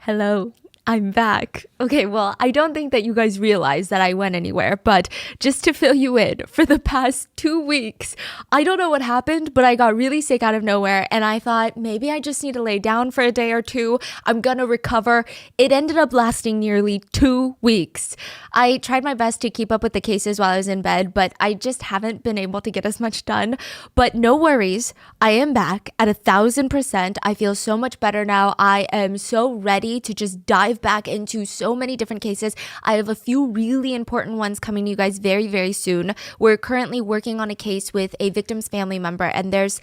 Hello, I'm back. Okay, well, I don't think that you guys realize that I went anywhere, but just to fill you in, for the past 2 weeks, I don't know what happened, but I got really sick out of nowhere, and I thought maybe I just need to lay down for a day or two. I'm gonna recover. It ended up lasting nearly 2 weeks. I tried my best to keep up with the cases while I was in bed, but I just haven't been able to get as much done. But no worries, I am back at 1,000%. I feel so much better now. I am so ready to just dive back into so many different cases. I have a few really important ones coming to you guys very, very soon. We're currently working on a case with a victim's family member, and there's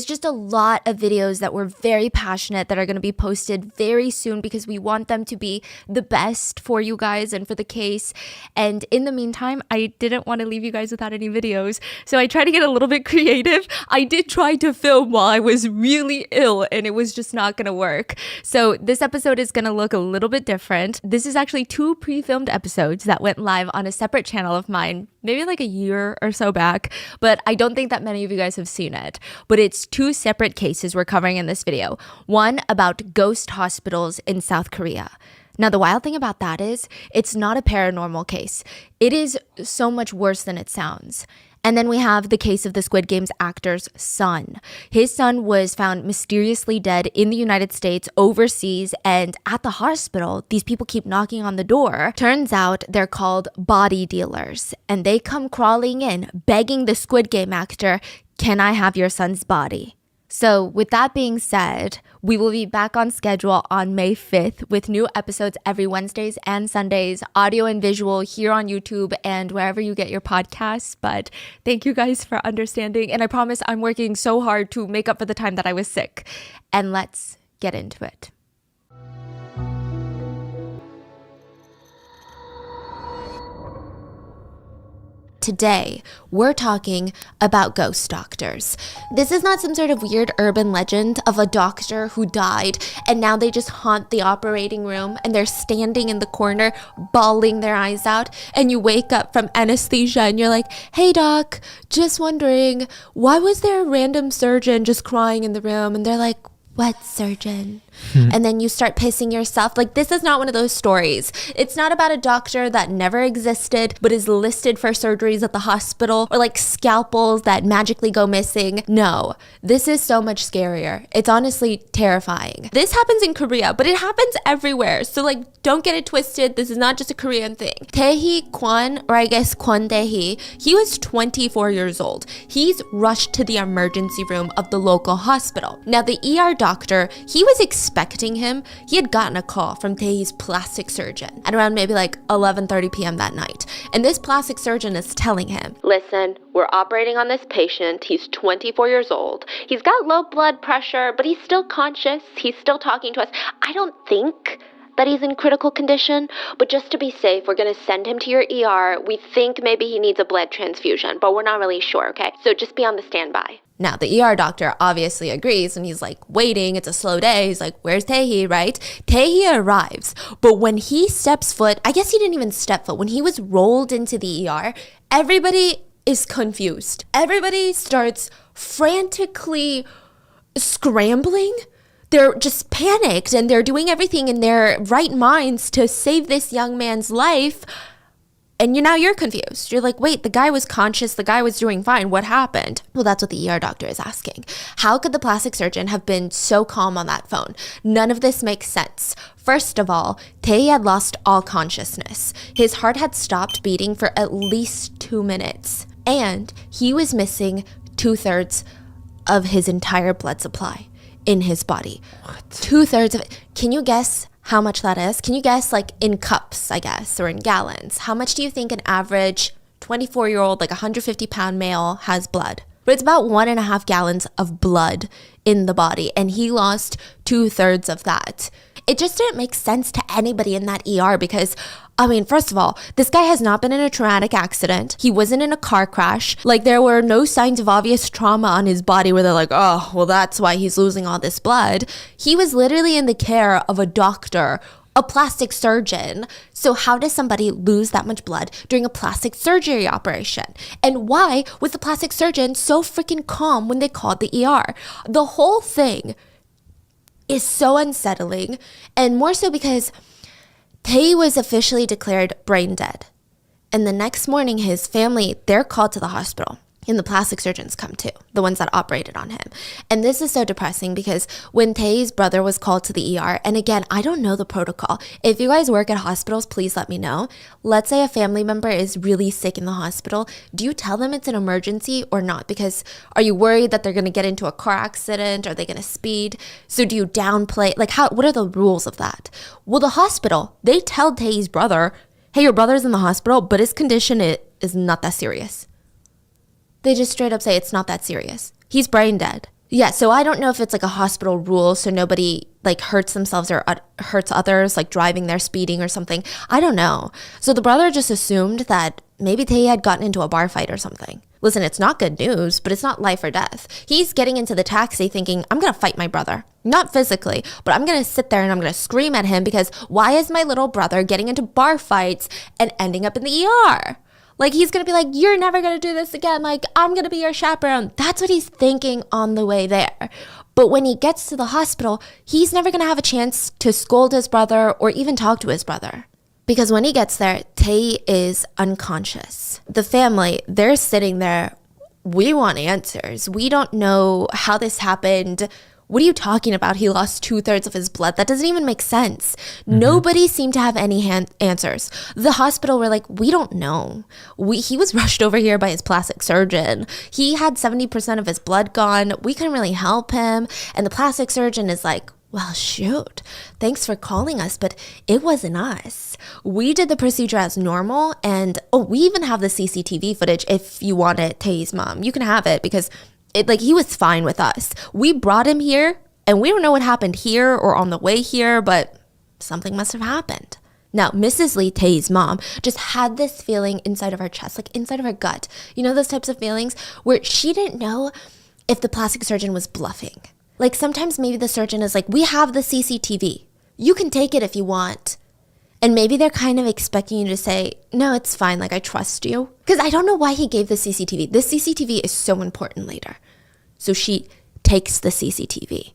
just a lot of videos that we're very passionate that are going to be posted very soon because we want them to be the best for you guys and for the case. And in the meantime, I didn't want to leave you guys without any videos. So I tried to get a little bit creative. I did try to film while I was really ill and it was just not going to work. So this episode is going to look a little bit different. This is actually 2 pre-filmed episodes that went live on a separate channel of mine, maybe like a year or so back, but I don't think that many of you guys have seen it. But it's 2 separate cases we're covering in this video. One about ghost hospitals in South Korea. Now, the wild thing about that is it's not a paranormal case. It is so much worse than it sounds. And then we have the case of the Squid Games actor's son. His son was found mysteriously dead in the United States, overseas, and at the hospital, these people keep knocking on the door. Turns out they're called body dealers, and they come crawling in, begging the Squid Game actor, "Can I have your son's body?" So with that being said, we will be back on schedule on May 5th with new episodes every Wednesdays and Sundays, audio and visual here on YouTube and wherever you get your podcasts. But thank you guys for understanding. And I promise I'm working so hard to make up for the time that I was sick. And let's get into it. Today, we're talking about ghost doctors. This is not some sort of weird urban legend of a doctor who died and now they just haunt the operating room and they're standing in the corner bawling their eyes out, and you wake up from anesthesia and you're like, "Hey doc, just wondering, why was there a random surgeon just crying in the room?" And they're like, "What surgeon?" And then you start pissing yourself. Like, this is not one of those stories. It's not about a doctor that never existed but is listed for surgeries at the hospital, or like scalpels that magically go missing. No, this is so much scarier. It's honestly terrifying. This happens in Korea, but it happens everywhere. So like, don't get it twisted. This is not just a Korean thing. Tae-hee Kwon, or I guess Kwon Tae-hee, he was 24 years old. He's rushed to the emergency room of the local hospital. Now, the ER doctor, he was expecting him. He had gotten a call from Tae-hee's plastic surgeon at around maybe like 11:30 p.m. that night. And this plastic surgeon is telling him, "Listen, we're operating on this patient. He's 24 years old. He's got low blood pressure, but he's still conscious. He's still talking to us. I don't think that he's in critical condition, but just to be safe, we're going to send him to your ER. We think maybe he needs a blood transfusion, but we're not really sure, okay? So just be on the standby." Now, the ER doctor obviously agrees, and he's like waiting. It's a slow day. He's like, "Where's Tae-hee," right? Tae-hee arrives, but when he steps foot, I guess he didn't even step foot. When he was rolled into the ER, everybody is confused. Everybody starts frantically scrambling. They're just panicked, and they're doing everything in their right minds to save this young man's life. And now you're confused. You're like, wait, the guy was conscious. The guy was doing fine. What happened? Well, that's what the ER doctor is asking. How could the plastic surgeon have been so calm on that phone? None of this makes sense. First of all, Tae had lost all consciousness. His heart had stopped beating for at least 2 minutes. And he was missing 2/3 of his entire blood supply in his body. What? 2/3 of it. Can you guess how much that is? Can you guess, like in cups, I guess, or in gallons? How much do you think an average 24-year-old, like 150-pound male has blood? But it's about 1.5 gallons of blood in the body, and he lost 2/3 of that. It just didn't make sense to anybody in that ER because, I mean, first of all, this guy has not been in a traumatic accident. He wasn't in a car crash. Like, there were no signs of obvious trauma on his body where they're like, "Oh, well, that's why he's losing all this blood." He was literally in the care of a doctor, a plastic surgeon. So how does somebody lose that much blood during a plastic surgery operation? And why was the plastic surgeon so freaking calm when they called the ER? The whole thing is so unsettling, and more so because Tae was officially declared brain dead. And the next morning, his family, they're called to the hospital. And the plastic surgeons come too, the ones that operated on him. And this is so depressing because when Tae's brother was called to the ER, and again, I don't know the protocol. If you guys work at hospitals, please let me know. Let's say a family member is really sick in the hospital. Do you tell them it's an emergency or not? Because are you worried that they're going to get into a car accident? Are they going to speed? So do you downplay? Like, what are the rules of that? Well, the hospital, they tell Tae's brother, hey, your brother's in the hospital, but his condition is not that serious. They just straight up say it's not that serious. He's brain dead. Yeah, so I don't know if it's like a hospital rule so nobody like hurts themselves or hurts others, like driving there, speeding or something. I don't know. So the brother just assumed that maybe Tae had gotten into a bar fight or something. Listen, it's not good news, but it's not life or death. He's getting into the taxi thinking, I'm going to fight my brother. Not physically, but I'm going to sit there and I'm going to scream at him because why is my little brother getting into bar fights and ending up in the ER? Like, he's going to be like, you're never going to do this again. Like, I'm going to be your chaperone. That's what he's thinking on the way there. But when he gets to the hospital, he's never going to have a chance to scold his brother or even talk to his brother. Because when he gets there, Tae is unconscious. The family, they're sitting there. We want answers. We don't know how this happened. What are you talking about? He lost 2/3 of his blood. That doesn't even make sense. Nobody seemed to have any answers. The hospital were like, we don't know. He was rushed over here by his plastic surgeon. He had 70% of his blood gone. We couldn't really help him. And the plastic surgeon is like, well, shoot, thanks for calling us, but it wasn't us. We did the procedure as normal. And we even have the CCTV footage if you want it, Tae's mom. You can have it because he was fine with us. We brought him here and we don't know what happened here or on the way here, but something must have happened. Now, Mrs. Lee, Tae's mom, just had this feeling inside of her chest, like inside of her gut. You know, those types of feelings where she didn't know if the plastic surgeon was bluffing. Like sometimes maybe the surgeon is like, we have the CCTV. You can take it if you want. And maybe they're kind of expecting you to say, no, it's fine. Like, I trust you. Because I don't know why he gave the CCTV. This CCTV is so important later. So she takes the CCTV.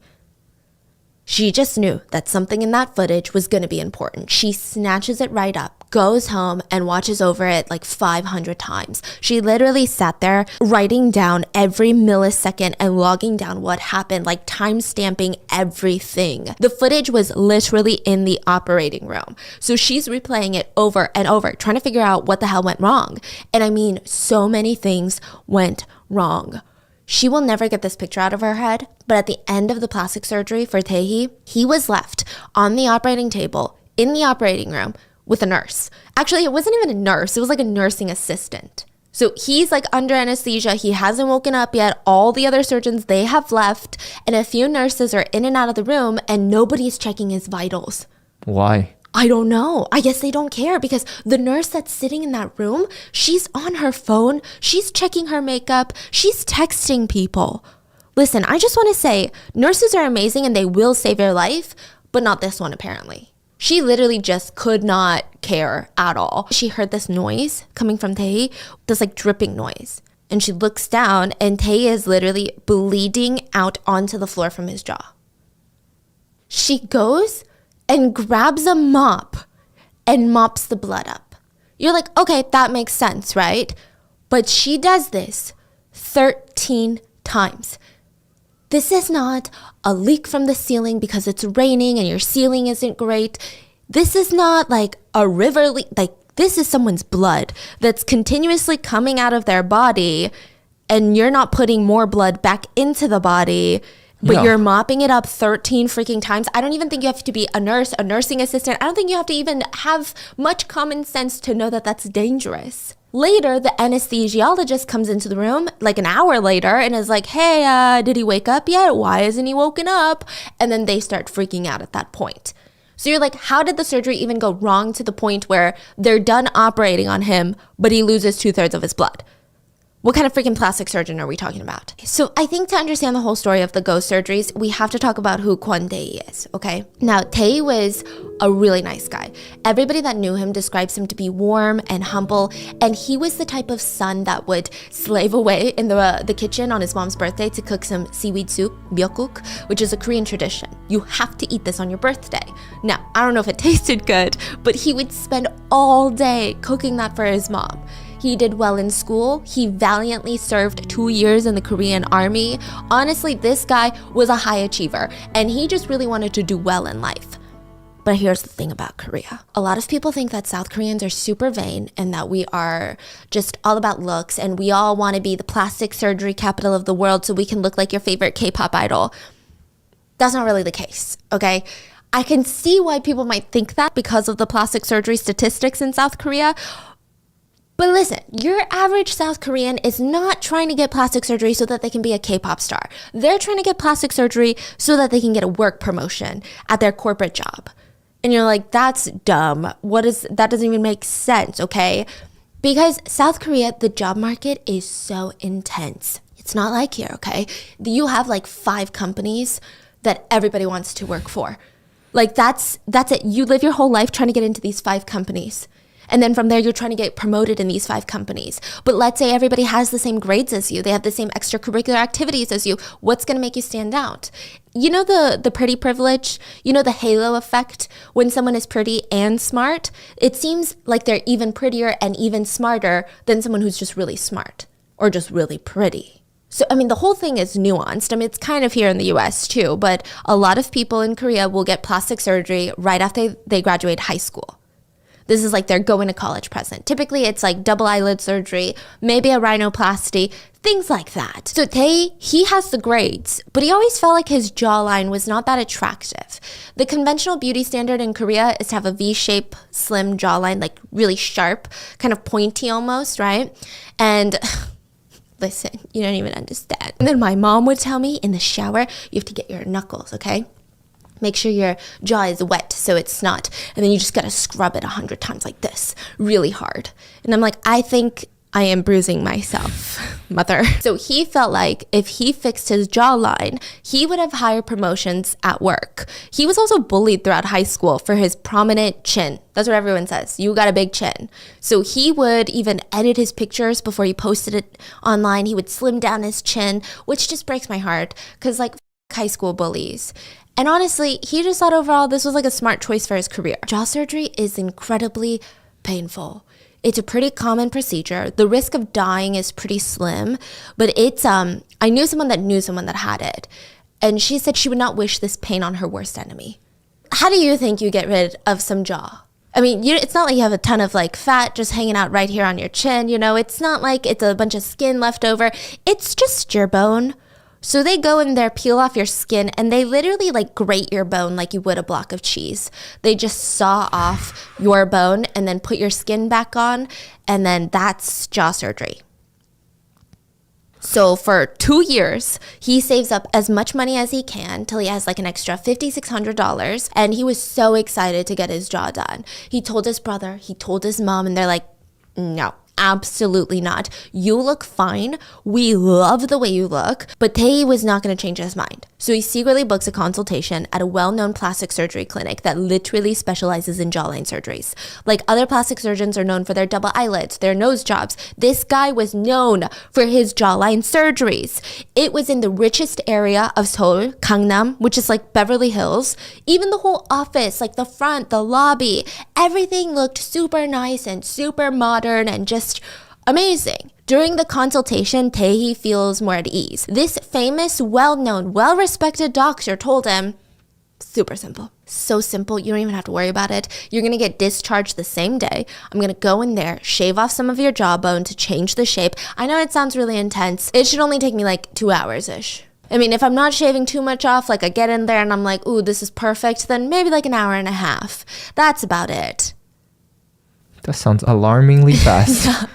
She just knew that something in that footage was going to be important. She snatches it right up, goes home, and watches over it like 500 times. She literally sat there writing down every millisecond and logging down what happened, like time-stamping everything. The footage was literally in the operating room. So she's replaying it over and over, trying to figure out what the hell went wrong. And I mean, so many things went wrong. She will never get this picture out of her head, but at the end of the plastic surgery for Tae, he was left on the operating table in the operating room with a nurse. Actually, it wasn't even a nurse. It was like a nursing assistant. So he's like under anesthesia. He hasn't woken up yet. All the other surgeons, they have left, and a few nurses are in and out of the room, and nobody's checking his vitals. Why? I don't know. I guess they don't care because the nurse that's sitting in that room, she's on her phone. She's checking her makeup. She's texting people. Listen, I just want to say nurses are amazing and they will save your life, but not this one apparently. She literally just could not care at all. She heard this noise coming from Tae, this like dripping noise. And she looks down and Tae is literally bleeding out onto the floor from his jaw. She goes and grabs a mop and mops the blood up. You're like, okay, that makes sense, right? But she does this 13 times. This is not a leak from the ceiling because it's raining and your ceiling isn't great. This is not like a river leak. Like, this is someone's blood that's continuously coming out of their body and you're not putting more blood back into the body. But you're mopping it up 13 freaking times. I don't even think you have to be a nurse, a nursing assistant. I don't think you have to even have much common sense to know that that's dangerous. Later, the anesthesiologist comes into the room like an hour later and is like, hey, did he wake up yet? Why isn't he woken up? And then they start freaking out at that point. So you're like, how did the surgery even go wrong to the point where they're done operating on him, but he loses 2/3 of his blood? What kind of freaking plastic surgeon are we talking about? So I think to understand the whole story of the ghost surgeries, we have to talk about who Kwon Tae is, okay? Now, Tae was a really nice guy. Everybody that knew him describes him to be warm and humble, and he was the type of son that would slave away in the kitchen on his mom's birthday to cook some seaweed soup, myeokguk, which is a Korean tradition. You have to eat this on your birthday. Now, I don't know if it tasted good, but he would spend all day cooking that for his mom. He did well in school. He valiantly served 2 years in the Korean army. Honestly, this guy was a high achiever, and he just really wanted to do well in life. But here's the thing about Korea. A lot of people think that South Koreans are super vain and that we are just all about looks and we all want to be the plastic surgery capital of the world so we can look like your favorite K-pop idol. That's not really the case, okay? I can see why people might think that because of the plastic surgery statistics in South Korea. But listen, your average South Korean is not trying to get plastic surgery so that they can be a K-pop star. They're trying to get plastic surgery so that they can get a work promotion at their corporate job. And you're like, that's dumb. That doesn't even make sense, okay? Because South Korea, the job market is so intense. It's not like here, okay? You have like 5 companies that everybody wants to work for. Like that's it. You live your whole life trying to get into these 5 companies. And then from there, you're trying to get promoted in these 5 companies. But let's say everybody has the same grades as you. They have the same extracurricular activities as you. What's going to make you stand out? You know the pretty privilege? You know the halo effect? When someone is pretty and smart, it seems like they're even prettier and even smarter than someone who's just really smart or just really pretty. So, I mean, the whole thing is nuanced. I mean, it's kind of here in the US too, but a lot of people in Korea will get plastic surgery right after they graduate high school. This is like their going to college present. Typically, it's like double eyelid surgery, maybe a rhinoplasty, things like that. So Tae, he has the grades, but he always felt like his jawline was not that attractive. The conventional beauty standard in Korea is to have a V-shape, slim jawline, like really sharp, kind of pointy almost, right? And listen, you don't even understand. And then my mom would tell me in the shower, you have to get your knuckles, okay? Make sure your jaw is wet so it's not. And then you just gotta scrub it 100 times like this, really hard. And I'm like, I think I am bruising myself, mother. So he felt like if he fixed his jawline, he would have higher promotions at work. He was also bullied throughout high school for his prominent chin. That's what everyone says. You got a big chin. So he would even edit his pictures before he posted it online. He would slim down his chin, which just breaks my heart because like high school bullies. And honestly, he just thought overall this was like a smart choice for his career. Jaw surgery is incredibly painful. It's a pretty common procedure. The risk of dying is pretty slim, but it's, I knew someone that had it. And she said she would not wish this pain on her worst enemy. How do you think you get rid of some jaw? I mean, it's not like you have a ton of like fat just hanging out right here on your chin, you know? It's not like it's a bunch of skin left over. It's just your bone. So they go in there, peel off your skin, and they literally like grate your bone like you would a block of cheese. They just saw off your bone and then put your skin back on, and then that's jaw surgery. So for 2 years, he saves up as much money as he can till he has like an extra $5,600, and he was so excited to get his jaw done. He told his brother, he told his mom, and they're like, no. Absolutely not. You look fine. We love the way you look. But Tae was not going to change his mind. So he secretly books a consultation at a well-known plastic surgery clinic that literally specializes in jawline surgeries. Like other plastic surgeons are known for their double eyelids, their nose jobs. This guy was known for his jawline surgeries. It was in the richest area of Seoul, Gangnam, which is like Beverly Hills. Even the whole office, like the front, the lobby, everything looked super nice and super modern and just amazing. During the consultation, Tae feels more at ease. This famous, well-known, well-respected doctor told him, super simple. So simple, you don't even have to worry about it. You're gonna get discharged the same day. I'm gonna go in there, shave off some of your jawbone to change the shape. I know it sounds really intense. It should only take me like 2 hours-ish. I mean, if I'm not shaving too much off, like I get in there and I'm like, ooh, this is perfect, then maybe like an hour and a half. That's about it. That sounds alarmingly fast. Yeah.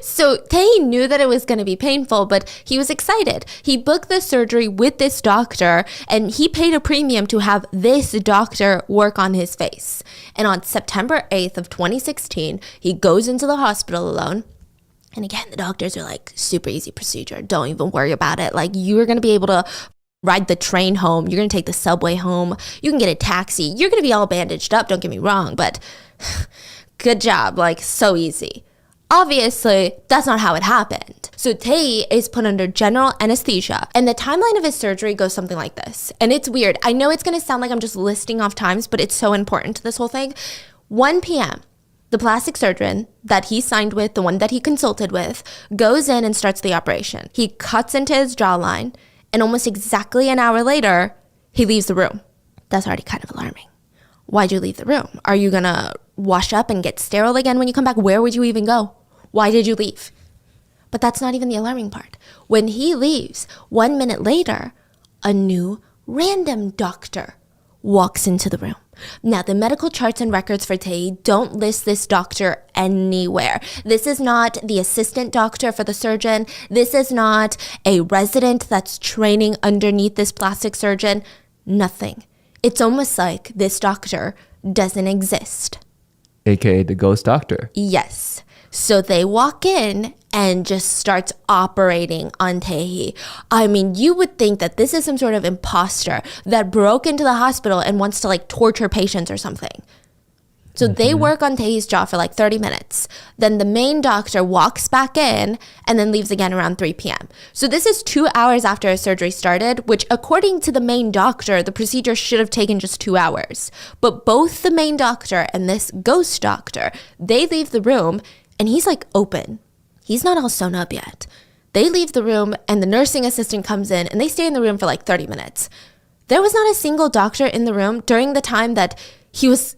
So Tae knew that it was going to be painful, but he was excited. He booked the surgery with this doctor and he paid a premium to have this doctor work on his face. And on September 8th of 2016, he goes into the hospital alone. And again, the doctors are like, super easy procedure. Don't even worry about it. Like, you're going to be able to ride the train home. You're going to take the subway home. You can get a taxi. You're going to be all bandaged up. Don't get me wrong, but good job. Like, so easy. Obviously, that's not how it happened. So Tae is put under general anesthesia, and the timeline of his surgery goes something like this. And it's weird. I know it's going to sound like I'm just listing off times, but it's so important to this whole thing. 1 p.m., the plastic surgeon that he signed with, the one that he consulted with, goes in and starts the operation. He cuts into his jawline, and almost exactly an hour later, he leaves the room. That's already kind of alarming. Why'd you leave the room? Are you going to wash up and get sterile again when you come back? Where would you even go? Why did you leave? But that's not even the alarming part. When he leaves, 1 minute later, a new random doctor walks into the room. Now, the medical charts and records for Tae don't list this doctor anywhere. This is not the assistant doctor for the surgeon. This is not a resident that's training underneath this plastic surgeon. Nothing. It's almost like this doctor doesn't exist. AKA the ghost doctor. Yes. So they walk in and just starts operating on Tae. I mean, you would think that this is some sort of imposter that broke into the hospital and wants to like torture patients or something. So they work on Tae's jaw for like 30 minutes. Then the main doctor walks back in and then leaves again around 3 p.m. So this is 2 hours after his surgery started, which according to the main doctor, the procedure should have taken just 2 hours. But both the main doctor and this ghost doctor, they leave the room and he's like open. He's not all sewn up yet. They leave the room and the nursing assistant comes in and they stay in the room for like 30 minutes. There was not a single doctor in the room during the time that he was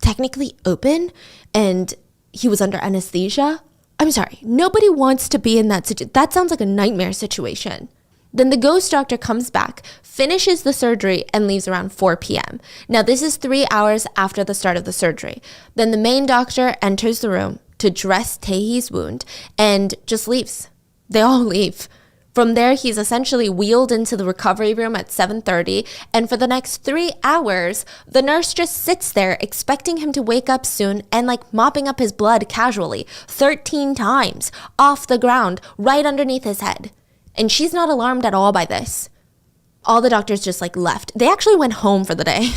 technically open and he was under anesthesia. I'm sorry, nobody wants to be in that situation. That sounds like a nightmare situation. Then the ghost doctor comes back, finishes the surgery, and leaves around 4 p.m. Now, this is 3 hours after the start of the surgery. Then the main doctor enters the room to dress Taehee's wound and just leaves. They all leave. From there, he's essentially wheeled into the recovery room at 7:30, and for the next 3 hours, the nurse just sits there expecting him to wake up soon and like mopping up his blood casually 13 times off the ground right underneath his head. And she's not alarmed at all by this. All the doctors just like left. They actually went home for the day.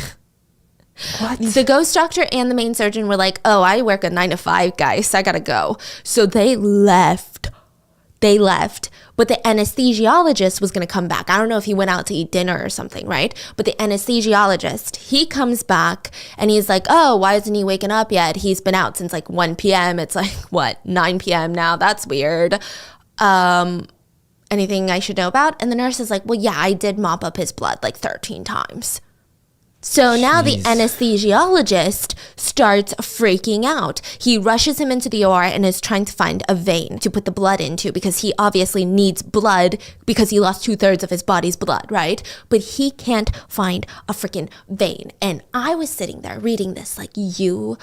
What? The ghost doctor and the main surgeon were like, oh, I work a 9 to 5, guys. I gotta go. So they left. But the anesthesiologist was going to come back. I don't know if he went out to eat dinner or something, right? But the anesthesiologist, he comes back and he's like, oh, why isn't he waking up yet? He's been out since like 1 p.m. It's like, what, 9 p.m. now? That's weird. Anything I should know about? And the nurse is like, well, yeah, I did mop up his blood like 13 times. So now the anesthesiologist starts freaking out. He rushes him into the OR and is trying to find a vein to put the blood into because he obviously needs blood because he lost 2/3 of his body's blood, right? But he can't find a freaking vein. And I was sitting there reading this like, you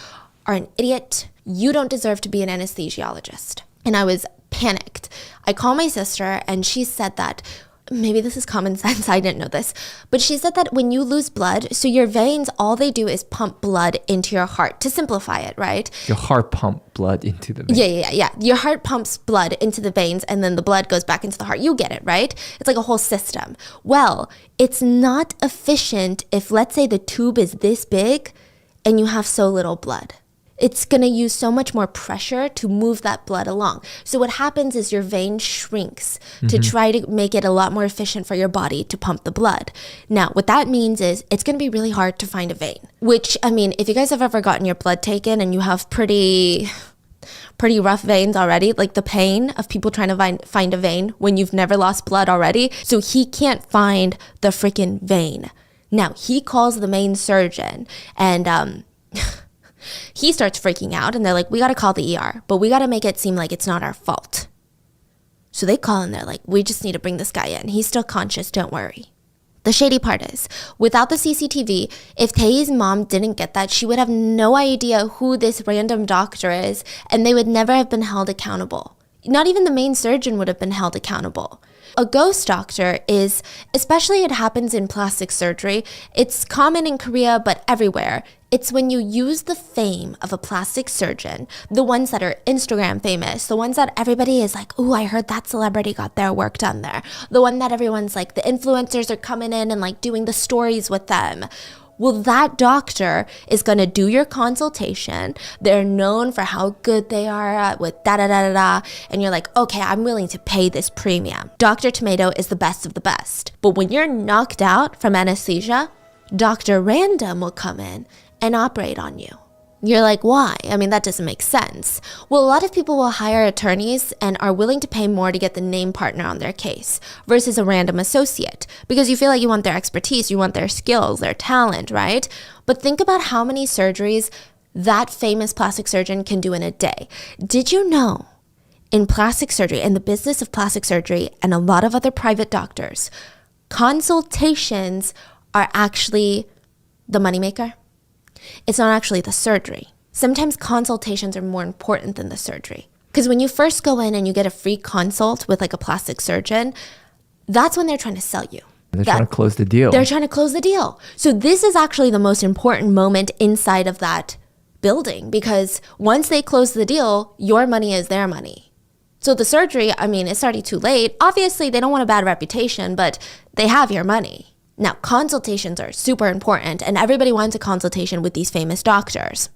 are an idiot. You don't deserve to be an anesthesiologist. And I was panicked. I called my sister and she said that maybe this is common sense, I didn't know this, but she said that when you lose blood, so your veins, all they do is pump blood into your heart, to simplify it, right? Your heart pump blood into the vein. Yeah. Your heart pumps blood into the veins and then the blood goes back into the heart. You get it, right? It's like a whole system. Well, it's not efficient if, let's say, the tube is this big and you have so little blood. It's going to use so much more pressure to move that blood along. So what happens is your vein shrinks to try to make it a lot more efficient for your body to pump the blood. Now, what that means is it's going to be really hard to find a vein, which, I mean, if you guys have ever gotten your blood taken and you have pretty rough veins already, like the pain of people trying to find a vein when you've never lost blood already. So he can't find the freaking vein. Now, he calls the main surgeon and, he starts freaking out and they're like, we got to call the ER, but we got to make it seem like it's not our fault. So they call and they're like, we just need to bring this guy in. He's still conscious. Don't worry. The shady part is, without the CCTV, if Tae's mom didn't get that, she would have no idea who this random doctor is and they would never have been held accountable. Not even the main surgeon would have been held accountable. A ghost doctor is, especially it happens in plastic surgery, it's common in Korea, but everywhere. It's when you use the fame of a plastic surgeon, the ones that are Instagram famous, the ones that everybody is like, ooh, I heard that celebrity got their work done there. The one that everyone's like, the influencers are coming in and like doing the stories with them. Well, that doctor is going to do your consultation. They're known for how good they are with da-da-da-da-da. And you're like, okay, I'm willing to pay this premium. Dr. Tomato is the best of the best. But when you're knocked out from anesthesia, Dr. Random will come in and operate on you. You're like, why? I mean, that doesn't make sense. Well, a lot of people will hire attorneys and are willing to pay more to get the name partner on their case versus a random associate because you feel like you want their expertise, you want their skills, their talent, right? But think about how many surgeries that famous plastic surgeon can do in a day. Did you know in plastic surgery, in the business of plastic surgery and a lot of other private doctors, consultations are actually the moneymaker? It's not actually the surgery. Sometimes consultations are more important than the surgery. Because when you first go in and you get a free consult with like a plastic surgeon, that's when they're trying to sell you. They're trying to close the deal. They're trying to close the deal. So this is actually the most important moment inside of that building because once they close the deal, your money is their money. So the surgery, I mean, it's already too late. Obviously, they don't want a bad reputation, but they have your money. Now, consultations are super important, and everybody wants a consultation with these famous doctors.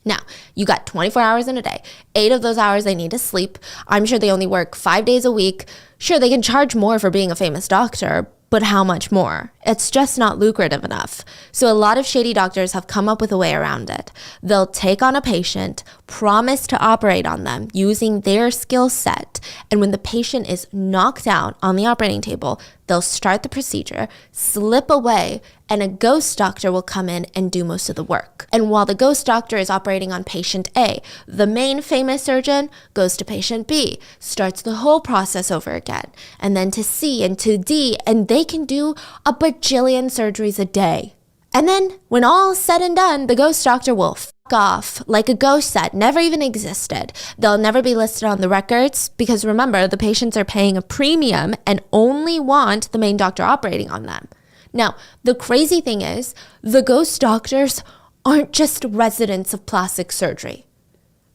Now, you got 24 hours in a day. 8 of those hours they need to sleep. I'm sure they only work 5 days a week. Sure, they can charge more for being a famous doctor, but how much more? It's just not lucrative enough. So a lot of shady doctors have come up with a way around it. They'll take on a patient, promise to operate on them using their skill set, and when the patient is knocked out on the operating table, they'll start the procedure, slip away, and a ghost doctor will come in and do most of the work. And while the ghost doctor is operating on patient A, the main famous surgeon goes to patient B, starts the whole process over again, and then to C and to D, and they can do a bajillion surgeries a day. And then, when all's said and done, the ghost doctor will f*** off like a ghost that never even existed. They'll never be listed on the records because remember, the patients are paying a premium and only want the main doctor operating on them. Now, the crazy thing is, the ghost doctors aren't just residents of plastic surgery.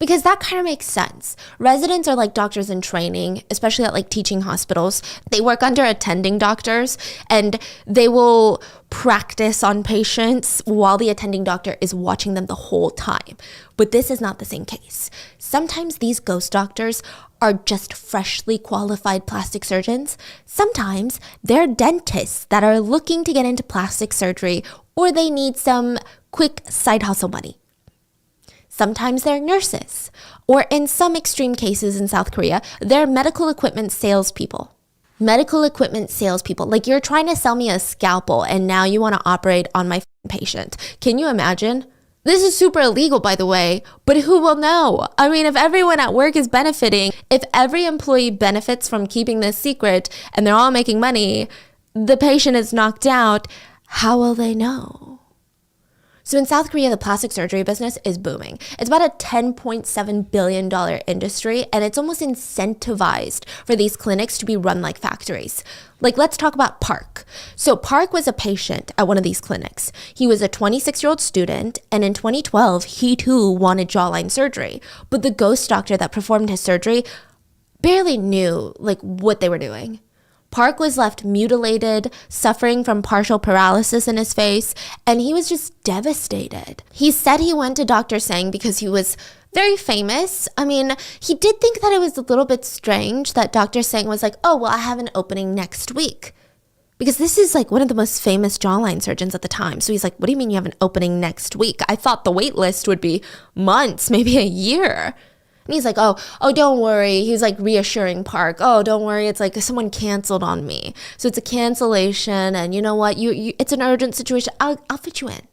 Because that kind of makes sense. Residents are like doctors in training, especially at like teaching hospitals. They work under attending doctors and they will practice on patients while the attending doctor is watching them the whole time. But this is not the same case. Sometimes these ghost doctors are just freshly qualified plastic surgeons. Sometimes they're dentists that are looking to get into plastic surgery or they need some quick side hustle money. Sometimes they're nurses, or in some extreme cases in South Korea, they're medical equipment salespeople. Medical equipment salespeople, like you're trying to sell me a scalpel and now you want to operate on my patient. Can you imagine? This is super illegal, by the way, but who will know? I mean, if everyone at work is benefiting, if every employee benefits from keeping this secret and they're all making money, the patient is knocked out, how will they know? So in South Korea, the plastic surgery business is booming. It's about a $10.7 billion industry, and it's almost incentivized for these clinics to be run like factories. Like, let's talk about Park. So Park was a patient at one of these clinics. He was a 26-year-old student, and in 2012, he too wanted jawline surgery. But the ghost doctor that performed his surgery barely knew, like, what they were doing. Park was left mutilated, suffering from partial paralysis in his face, and he was just devastated. He said he went to Dr. Sang because he was very famous. I mean, he did think that it was a little bit strange that Dr. Sang was like, oh, well, I have an opening next week. Because this is like one of the most famous jawline surgeons at the time. So he's like, what do you mean you have an opening next week? I thought the wait list would be months, maybe a year. And he's like, oh, don't worry. He was like reassuring Park. Oh, don't worry. It's like someone canceled on me. So it's a cancellation. And you know what? You it's an urgent situation. I'll fit you in.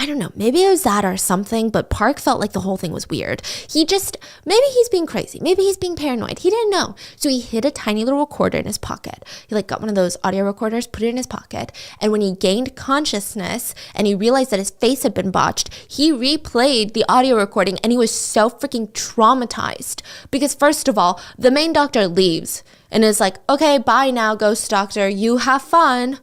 I don't know, maybe it was that or something, but Park felt like the whole thing was weird. Maybe he's being crazy. Maybe he's being paranoid. He didn't know. So he hid a tiny little recorder in his pocket. He like got one of those audio recorders, put it in his pocket. And when he gained consciousness and he realized that his face had been botched, he replayed the audio recording and he was so freaking traumatized. Because first of all, the main doctor leaves and is like, okay, bye now, ghost doctor. You have fun.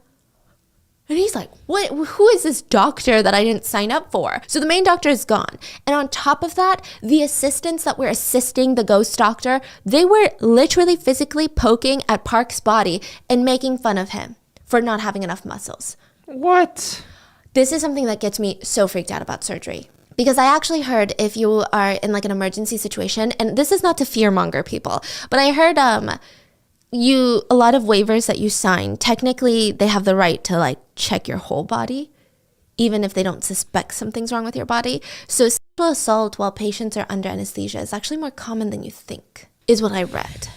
And he's like, what? Who is this doctor that I didn't sign up for? So the main doctor is gone. And on top of that, the assistants that were assisting the ghost doctor, they were literally physically poking at Park's body and making fun of him for not having enough muscles. What? This is something that gets me so freaked out about surgery. Because I actually heard if you are in like an emergency situation, and this is not to fearmonger people, but I heard a lot of waivers that you sign, technically they have the right to like check your whole body, even if they don't suspect something's wrong with your body. So sexual assault while patients are under anesthesia is actually more common than you think, is what I read.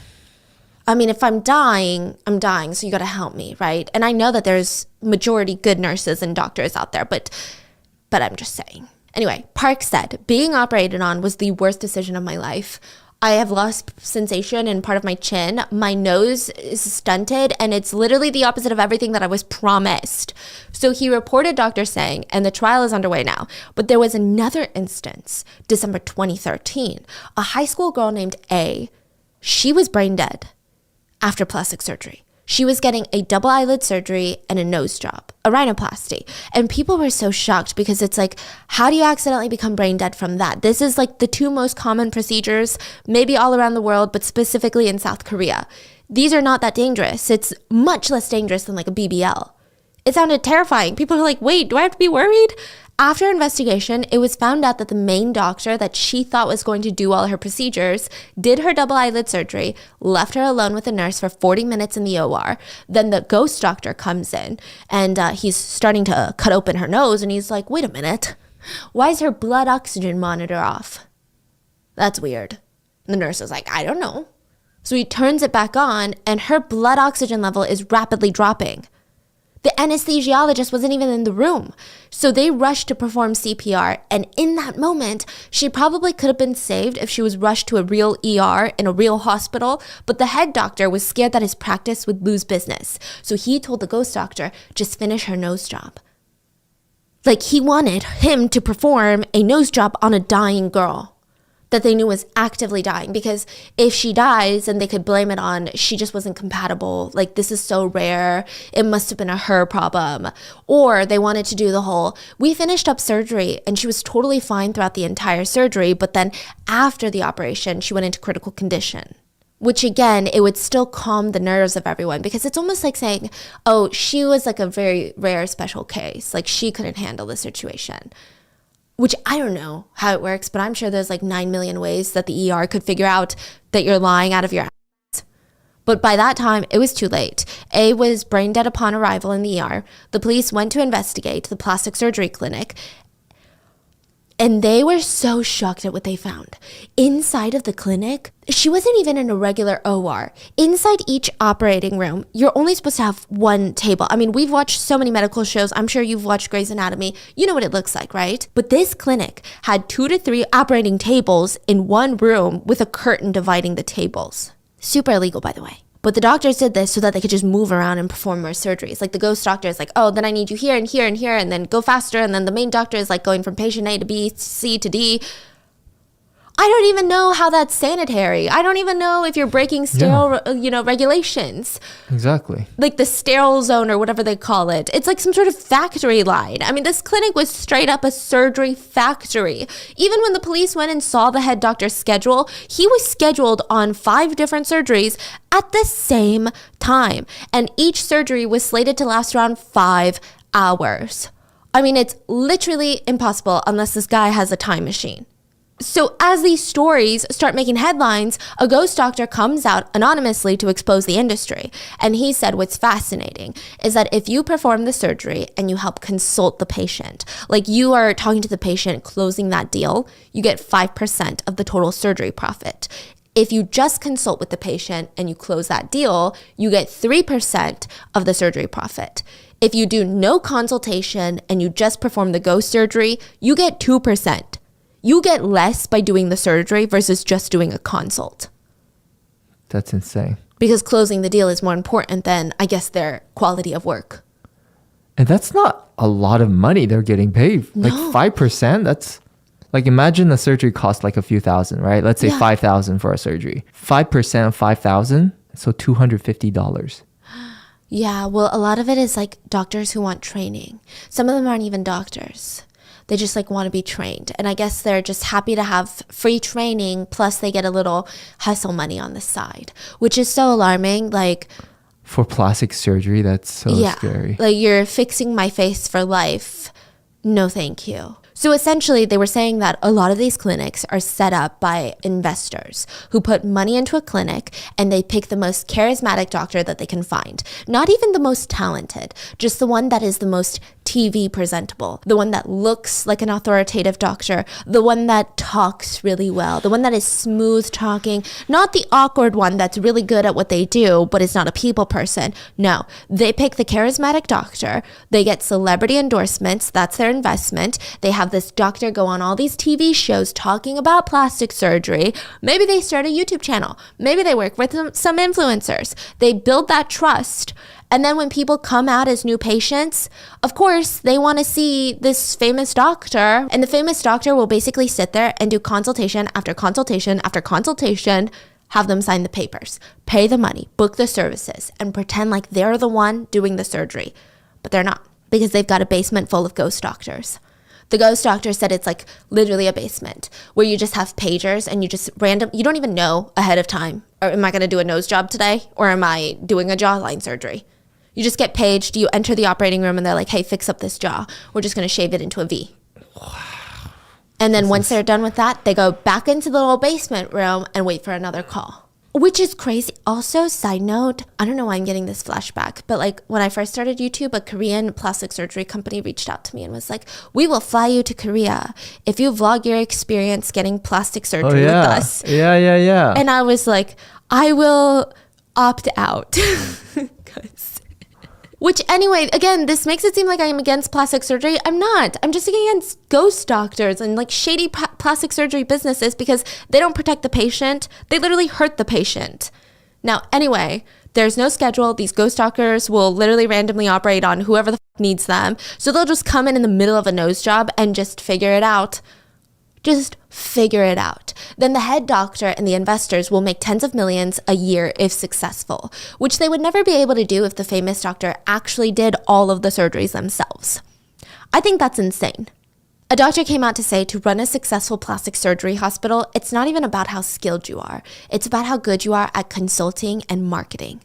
I mean, if I'm dying, so you gotta help me, right? And I know that there's majority good nurses and doctors out there, but I'm just saying. Anyway, Park said, being operated on was the worst decision of my life. I have lost sensation in part of my chin. My nose is stunted, and it's literally the opposite of everything that I was promised. So he reported Dr. Sang, and the trial is underway now. But there was another instance, December 2013. A high school girl named A, she was brain dead after plastic surgery. She was getting a double eyelid surgery and a nose job, a rhinoplasty. And people were so shocked because it's like, how do you accidentally become brain dead from that? This is like the two most common procedures, maybe all around the world, but specifically in South Korea. These are not that dangerous. It's much less dangerous than like a BBL. It sounded terrifying. People are like, wait, do I have to be worried? After investigation, it was found out that the main doctor that she thought was going to do all her procedures did her double eyelid surgery, left her alone with a nurse for 40 minutes in the OR. Then the ghost doctor comes in and he's starting to cut open her nose and he's like, wait a minute, why is her blood oxygen monitor off? That's weird. And the nurse is like, I don't know. So he turns it back on and her blood oxygen level is rapidly dropping. The anesthesiologist wasn't even in the room. So they rushed to perform CPR. And in that moment, she probably could have been saved if she was rushed to a real ER in a real hospital. But the head doctor was scared that his practice would lose business. So he told the ghost doctor, just finish her nose job. Like he wanted him to perform a nose job on a dying girl that they knew was actively dying, because if she dies and they could blame it on, she just wasn't compatible. Like, this is so rare. It must have been a her problem. Or they wanted to do the whole, we finished up surgery and she was totally fine throughout the entire surgery, but then after the operation, she went into critical condition. Which again, it would still calm the nerves of everyone, because it's almost like saying, oh, she was like a very rare special case. Like she couldn't handle the situation. Which I don't know how it works, but I'm sure there's like 9 million ways that the ER could figure out that you're lying out of your ass. But by that time, it was too late. A was brain dead upon arrival in the ER. The police went to investigate the plastic surgery clinic, and they were so shocked at what they found. Inside of the clinic, she wasn't even in a regular OR. Inside each operating room, you're only supposed to have one table. I mean, we've watched so many medical shows. I'm sure you've watched Grey's Anatomy. You know what it looks like, right? But this clinic had 2 to 3 operating tables in one room with a curtain dividing the tables. Super illegal, by the way. But the doctors did this so that they could just move around and perform more surgeries. Like the ghost doctor is like, oh, then I need you here and here and here, and then go faster. And then the main doctor is like going from patient A to B, C to D. I don't even know how that's sanitary. I don't even know if you're breaking sterile, regulations. Exactly. Like the sterile zone or whatever they call it. It's like some sort of factory line. I mean, this clinic was straight up a surgery factory. Even when the police went and saw the head doctor's schedule, he was scheduled on 5 different surgeries at the same time. And each surgery was slated to last around 5 hours. I mean, it's literally impossible unless this guy has a time machine. So as these stories start making headlines, a ghost doctor comes out anonymously to expose the industry. And he said what's fascinating is that if you perform the surgery and you help consult the patient, like you are talking to the patient, closing that deal, you get 5% of the total surgery profit. If you just consult with the patient and you close that deal, you get 3% of the surgery profit. If you do no consultation and you just perform the ghost surgery, you get 2%. You get less by doing the surgery versus just doing a consult. That's insane. Because closing the deal is more important than, I guess, their quality of work. And that's not a lot of money they're getting paid. Like No. 5%, that's like, imagine the surgery costs like a few thousand, right? Let's say Yeah. 5,000 for a surgery. 5% of 5,000, so $250. Yeah, well, a lot of it is like doctors who want training. Some of them aren't even doctors. They just like want to be trained. And I guess they're just happy to have free training. Plus they get a little hustle money on the side, which is so alarming. Like, For plastic surgery, that's so yeah, scary. like you're fixing my face for life. No, thank you. So essentially, they were saying that a lot of these clinics are set up by investors who put money into a clinic and they pick the most charismatic doctor that they can find. Not even the most talented, just the one that is the most TV presentable, the one that looks like an authoritative doctor, the one that talks really well, the one that is smooth talking, not the awkward one that's really good at what they do, but is not a people person. No, they pick the charismatic doctor. They get celebrity endorsements. That's their investment. They have this doctor go on all these TV shows talking about plastic surgery. Maybe they start a YouTube channel. Maybe they work with some influencers. They build that trust. And then when people come out as new patients, of course, they want to see this famous doctor. And the famous doctor will basically sit there and do consultation after consultation after consultation, have them sign the papers, pay the money, book the services, and pretend like they're the one doing the surgery. But they're not, because they've got a basement full of ghost doctors. The ghost doctor said it's like literally a basement where you just have pagers and you just you don't even know ahead of time, or am I going to do a nose job today? Or am I doing a jawline surgery? You just get paged, you enter the operating room and they're like, hey, fix up this jaw. We're just going to shave it into a V. Wow. And then once they're done with that, they go back into the little basement room and wait for another call. Which is crazy. Also, side note, I don't know why I'm getting this flashback, but like when I first started YouTube, a Korean plastic surgery company reached out to me and was like, we will fly you to Korea if you vlog your experience getting plastic surgery with us. Yeah. And I was like, I will opt out. 'Cause- Which anyway, again, this makes it seem like I'm against plastic surgery. I'm not. I'm just against ghost doctors and like shady plastic surgery businesses because they don't protect the patient. They literally hurt the patient. Now, anyway, there's no schedule. These ghost doctors will literally randomly operate on whoever the fuck needs them. So they'll just come in the middle of a nose job and just figure it out. Just figure it out. Then the head doctor and the investors will make tens of millions a year if successful, which they would never be able to do if the famous doctor actually did all of the surgeries themselves. I think that's insane. A doctor came out to say to run a successful plastic surgery hospital, it's not even about how skilled you are. It's about how good you are at consulting and marketing.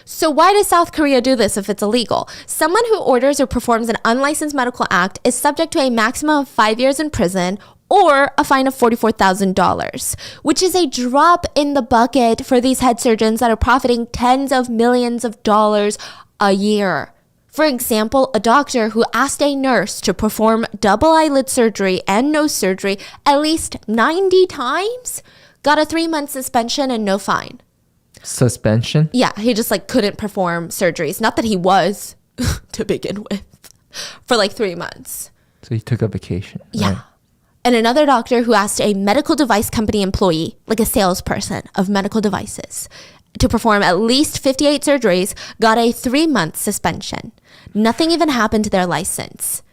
So why does South Korea do this if it's illegal? Someone who orders or performs an unlicensed medical act is subject to a maximum of 5 years in prison or a fine of $44,000, which is a drop in the bucket for these head surgeons that are profiting tens of millions of dollars a year. For example, a doctor who asked a nurse to perform double eyelid surgery and nose surgery at least 90 times got a 3-month suspension and no fine. Suspension? Yeah, he just like couldn't perform surgeries. Not that he was to begin with for like 3 months. So he took a vacation. Yeah. Right? And another doctor who asked a medical device company employee, like a salesperson of medical devices, to perform at least 58 surgeries, got a 3-month suspension. Nothing even happened to their license.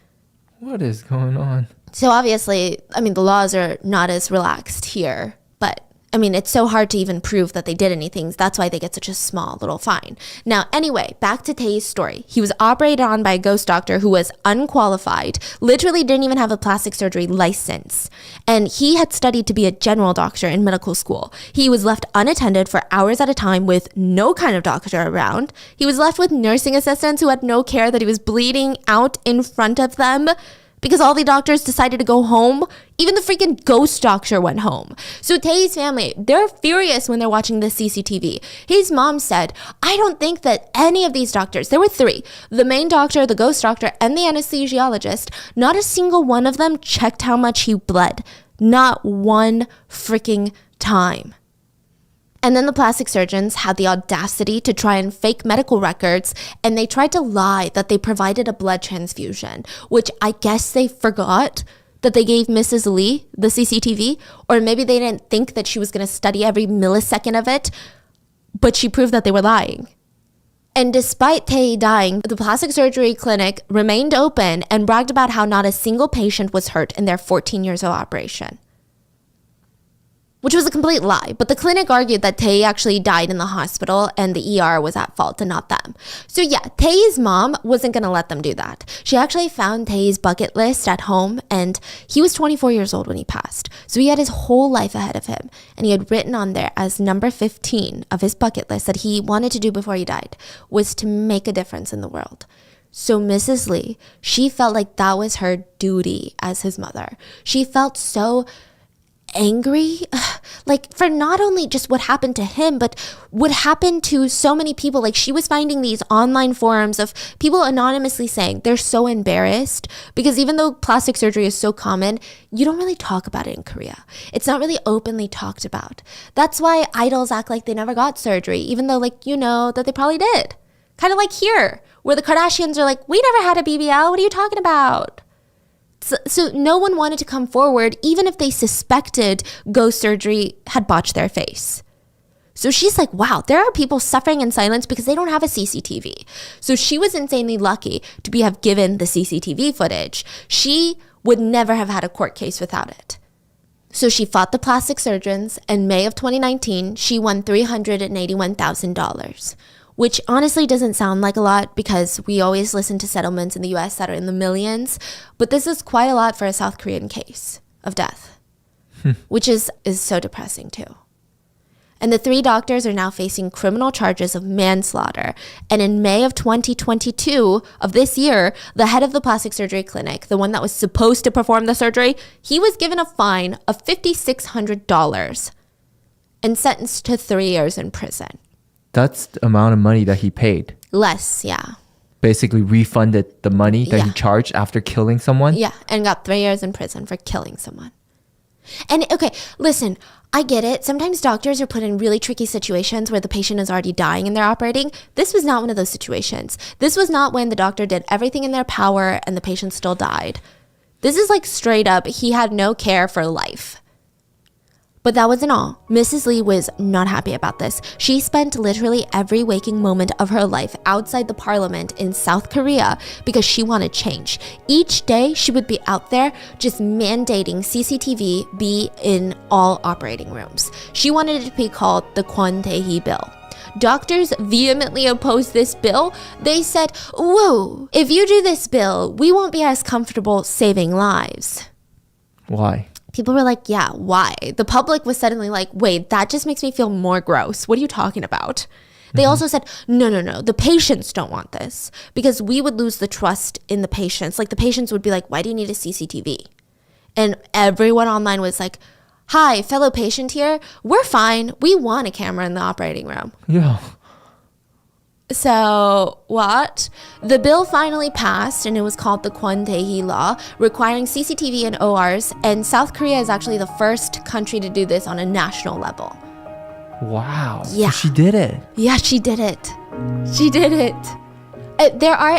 What is going on? So obviously, I mean, the laws are not as relaxed here, but I mean, it's so hard to even prove that they did anything. That's why they get such a small little fine. Now, anyway, back to Tae's story. He was operated on by a ghost doctor who was unqualified, literally didn't even have a plastic surgery license. And he had studied to be a general doctor in medical school. He was left unattended for hours at a time with no kind of doctor around. He was left with nursing assistants who had no care that he was bleeding out in front of them, because all the doctors decided to go home. Even the freaking ghost doctor went home. So Tae's family, they're furious when they're watching this CCTV. His mom said, I don't think that any of these doctors, there were 3, the main doctor, the ghost doctor, and the anesthesiologist, not a single one of them checked how much he bled. Not one freaking time. And then the plastic surgeons had the audacity to try and fake medical records, and they tried to lie that they provided a blood transfusion, which I guess they forgot that they gave Mrs. Lee the CCTV, or maybe they didn't think that she was going to study every millisecond of it, but she proved that they were lying. And despite Tae dying, the plastic surgery clinic remained open and bragged about how not a single patient was hurt in their 14 years of operation, which was a complete lie. But the clinic argued that Tae actually died in the hospital and the ER was at fault and not them. So yeah, Tae's mom wasn't going to let them do that. She actually found Tae's bucket list at home, and he was 24 years old when he passed. So he had his whole life ahead of him. And he had written on there as number 15 of his bucket list that he wanted to do before he died was to make a difference in the world. So Mrs. Lee, she felt like that was her duty as his mother. She felt so angry, like for not only just what happened to him, but what happened to so many people. Like she was finding these online forums of people anonymously saying they're so embarrassed because even though plastic surgery is so common, you don't really talk about it in Korea. It's not really openly talked about. That's why idols act like they never got surgery, even though like you know that they probably did. Kind of like here, where the Kardashians are like, we never had a BBL, what are you talking about? So no one wanted to come forward, even if they suspected ghost surgery had botched their face. So she's like, wow, there are people suffering in silence because they don't have a CCTV. So she was insanely lucky to have given the CCTV footage. She would never have had a court case without it. So she fought the plastic surgeons. In May of 2019, she won $381,000. Which honestly doesn't sound like a lot because we always listen to settlements in the US that are in the millions, but this is quite a lot for a South Korean case of death, which is so depressing too. And the 3 doctors are now facing criminal charges of manslaughter. And in May of 2022 of this year, the head of the plastic surgery clinic, the one that was supposed to perform the surgery, he was given a fine of $5,600 and sentenced to 3 years in prison. That's the amount of money that he paid. Less, yeah. Basically refunded the money that he Yeah. charged after killing someone. Yeah, and got 3 years in prison for killing someone. And okay, listen, I get it. Sometimes doctors are put in really tricky situations where the patient is already dying and they're operating. This was not one of those situations. This was not when the doctor did everything in their power and the patient still died. This is like straight up, he had no care for life. But that wasn't all. Mrs. Lee was not happy about this. She spent literally every waking moment of her life outside the parliament in South Korea because she wanted change. Each day she would be out there just mandating CCTV be in all operating rooms. She wanted it to be called the Kwon Tae-hee bill. Doctors vehemently opposed this bill. They said, whoa, if you do this bill, we won't be as comfortable saving lives. Why? People were like, yeah, why? The public was suddenly like, wait, that just makes me feel more gross. What are you talking about? They also said, no, the patients don't want this because we would lose the trust in the patients. Like the patients would be like, why do you need a CCTV? And everyone online was like, hi, fellow patient here. We're fine. We want a camera in the operating room. Yeah. So what? The bill finally passed and it was called the Kwon Tae-hee law, requiring CCTV in ORs, and South Korea is actually the first country to do this on a national level. Wow. Yeah. So she did it. Yeah, she did it. She did it. There are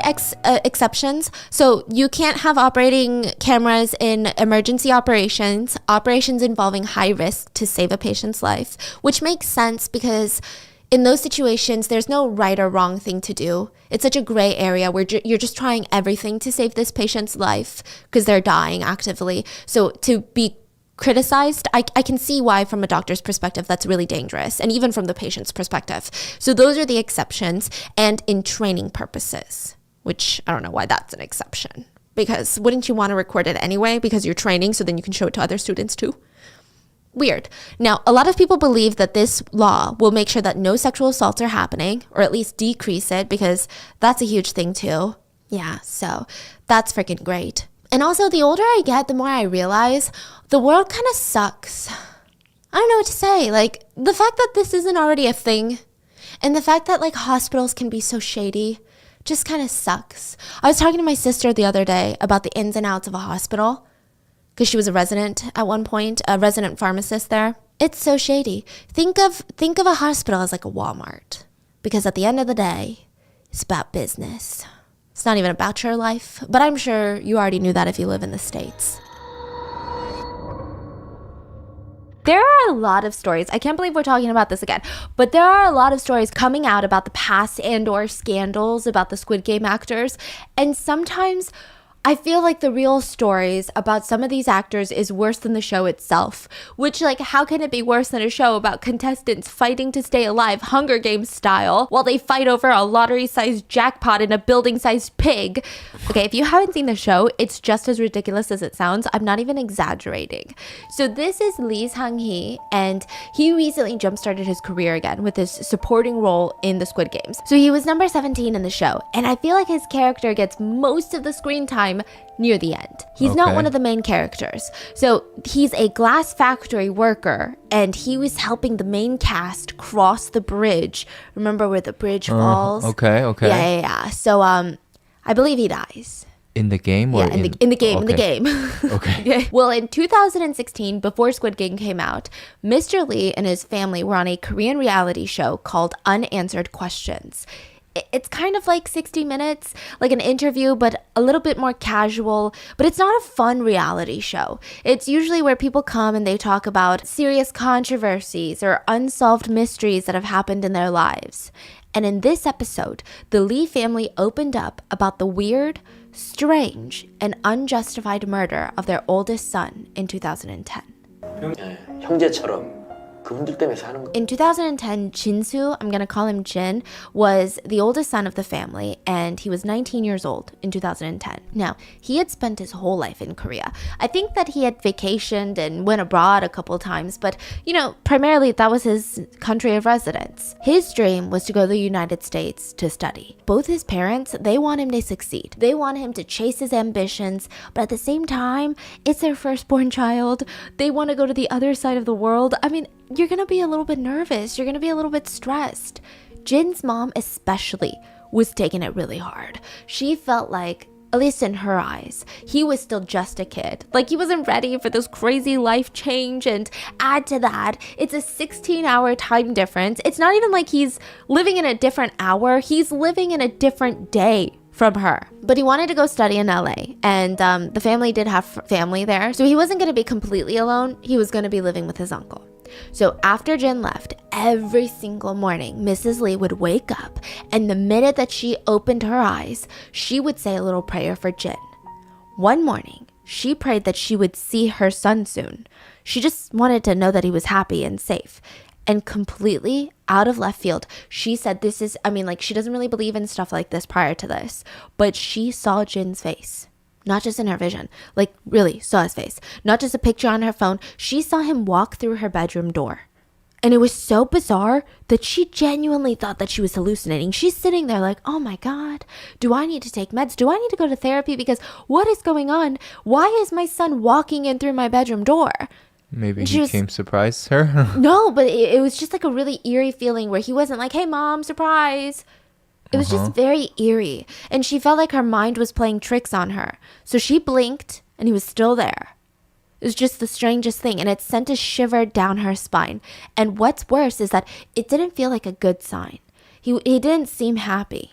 exceptions. So you can't have operating cameras in emergency operations involving high risk to save a patient's life, which makes sense because in those situations, there's no right or wrong thing to do. It's such a gray area where you're just trying everything to save this patient's life because they're dying actively. So to be criticized, I can see why from a doctor's perspective that's really dangerous, and even from the patient's perspective. So those are the exceptions, and in training purposes, which I don't know why that's an exception, because wouldn't you want to record it anyway because you're training so then you can show it to other students too? Weird. Now, a lot of people believe that this law will make sure that no sexual assaults are happening, or at least decrease it, because that's a huge thing too. Yeah, so that's freaking great. And also, the older I get, the more I realize the world kind of sucks. I don't know what to say. Like, the fact that this isn't already a thing, and the fact that like hospitals can be so shady just kind of sucks. I was talking to my sister the other day about the ins and outs of a hospital, because she was a resident at one point, a resident pharmacist there. It's so shady. Think of a hospital as like a Walmart. Because at the end of the day, it's about business. It's not even about your life, but I'm sure you already knew that if you live in the States. There are a lot of stories. I can't believe we're talking about this again, but there are a lot of stories coming out about the past and or scandals about the Squid Game actors. And sometimes I feel like the real stories about some of these actors is worse than the show itself, which, like, how can it be worse than a show about contestants fighting to stay alive, Hunger Games style, while they fight over a lottery-sized jackpot in a building-sized pig? Okay, if you haven't seen the show, it's just as ridiculous as it sounds. I'm not even exaggerating. So this is Lee Sang-hee, and he recently jump-started his career again with his supporting role in the Squid Games. So he was number 17 in the show, and I feel like his character gets most of the screen time near the end. He's not one of the main characters. So he's a glass factory worker, and he was helping the main cast cross the bridge. Remember where the bridge falls? Okay. Yeah. So I believe he dies. In the game? Or in the game. Okay. Well, in 2016, before Squid Game came out, Mr. Lee and his family were on a Korean reality show called Unanswered Questions. It's kind of like 60 Minutes, like an interview, but a little bit more casual. But it's not a fun reality show. It's usually where people come and they talk about serious controversies or unsolved mysteries that have happened in their lives. And in this episode, the Lee family opened up about the weird, strange, and unjustified murder of their oldest son in 2010. 형제처럼 그분들 때문에 사는 거. In 2010, Jin-soo, I'm going to call him Jin, was the oldest son of the family, and he was 19 years old in 2010. Now, he had spent his whole life in Korea. I think that he had vacationed and went abroad a couple times, but, primarily that was his country of residence. His dream was to go to the United States to study. Both his parents, they want him to succeed. They want him to chase his ambitions, but at the same time, it's their firstborn child. They want to go to the other side of the world. I mean, you're going to be a little bit nervous. You're going to be a little bit stressed. Jin's mom especially was taking it really hard. She felt like, at least in her eyes, he was still just a kid. Like, he wasn't ready for this crazy life change. And add to that, it's a 16-hour time difference. It's not even like he's living in a different hour. He's living in a different day from her. But he wanted to go study in LA, and the family did have family there. So he wasn't going to be completely alone. He was going to be living with his uncle. So after Jin left, every single morning, Mrs. Lee would wake up, and the minute that she opened her eyes, she would say a little prayer for Jin. One morning, she prayed that she would see her son soon. She just wanted to know that he was happy and safe. And completely out of left field, she said she doesn't really believe in stuff like this prior to this, but she saw Jin's face. Not just in her vision, like really saw his face. Not just a picture on her phone. She saw him walk through her bedroom door. And it was so bizarre that she genuinely thought that she was hallucinating. She's sitting there like, oh my God, do I need to take meds? Do I need to go to therapy? Because what is going on? Why is my son walking in through my bedroom door? Maybe he came surprise her? No, but it was just like a really eerie feeling where he wasn't like, hey mom, surprise. It was just very eerie, and she felt like her mind was playing tricks on her. So she blinked, and he was still there. It was just the strangest thing, and it sent a shiver down her spine. And what's worse is that it didn't feel like a good sign. He didn't seem happy.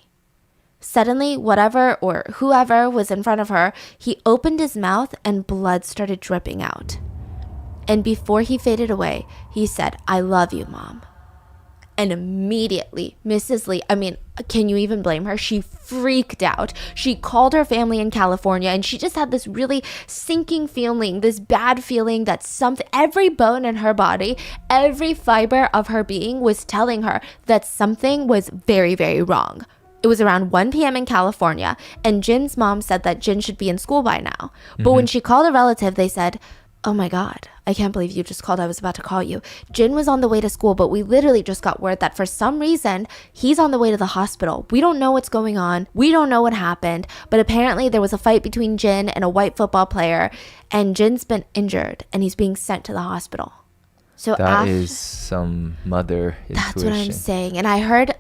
Suddenly, whatever or whoever was in front of her, he opened his mouth, and blood started dripping out. And before he faded away, he said, I love you, Mom. And immediately, Mrs. Lee, can you even blame her? She freaked out. She called her family in California, and she just had this really sinking feeling, this bad feeling that every bone in her body, every fiber of her being was telling her that something was very, very wrong. It was around 1 p.m. in California, and Jin's mom said that Jin should be in school by now. But when she called a relative, they said, oh my God, I can't believe you just called. I was about to call you. Jin was on the way to school, but we literally just got word that for some reason, he's on the way to the hospital. We don't know what's going on. We don't know what happened, but apparently there was a fight between Jin and a white football player, and Jin's been injured, and he's being sent to the hospital. So that is some mother intuition. That's what I'm saying. And I heard,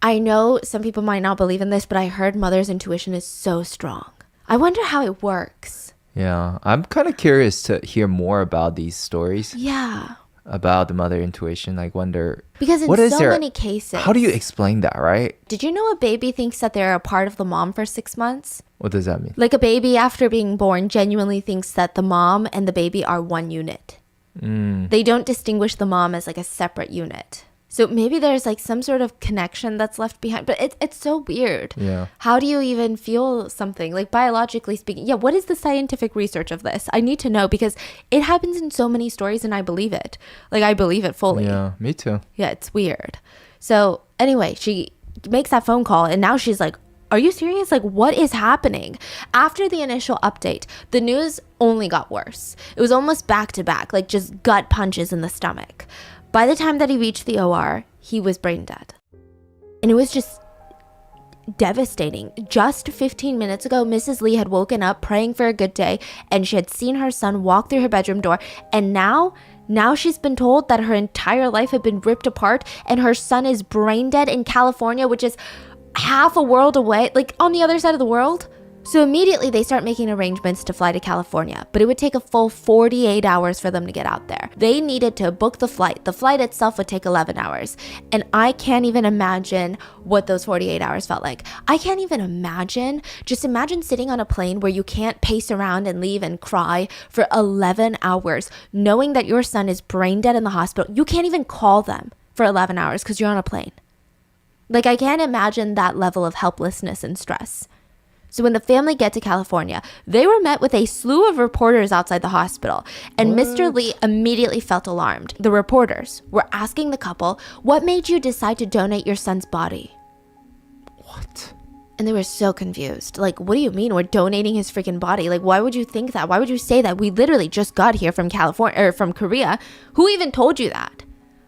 I know some people might not believe in this, but I heard mother's intuition is so strong. I wonder how it works. Yeah, I'm kind of curious to hear more about these stories. Yeah. about the mother intuition. Like wonder Because in what is so there- many cases. How do you explain that, right? Did you know a baby thinks that they're a part of the mom for 6 months? What does that mean? Like a baby after being born genuinely thinks that the mom and the baby are one unit. They don't distinguish the mom as like a separate unit. So maybe there's like some sort of connection that's left behind, but it's so weird. Yeah. How do you even feel something like biologically speaking? Yeah, what is the scientific research of this? I need to know because it happens in so many stories and I believe it. Like I believe it fully. Yeah, me too. Yeah, it's weird. So anyway, she makes that phone call and now she's like, are you serious? Like, what is happening? After the initial update, the news only got worse. It was almost back to back, like just gut punches in the stomach. By the time that he reached the OR, he was brain dead. And it was just devastating. Just 15 minutes ago, Mrs. Lee had woken up praying for a good day and she had seen her son walk through her bedroom door. And now she's been told that her entire life had been ripped apart and her son is brain dead in California, which is half a world away, like on the other side of the world. So immediately they start making arrangements to fly to California, but it would take a full 48 hours for them to get out there. They needed to book the flight. The flight itself would take 11 hours. And I can't even imagine what those 48 hours felt like. I can't even imagine. Just imagine sitting on a plane where you can't pace around and leave and cry for 11 hours, knowing that your son is brain dead in the hospital. You can't even call them for 11 hours because you're on a plane. Like, I can't imagine that level of helplessness and stress. So when the family get to California, they were met with a slew of reporters outside the hospital, and Mr. Lee immediately felt alarmed. The reporters were asking the couple, what made you decide to donate your son's body? What? And they were so confused. Like, what do you mean we're donating his freaking body? Like, why would you think that? Why would you say that? We literally just got here from California or from Korea. Who even told you that?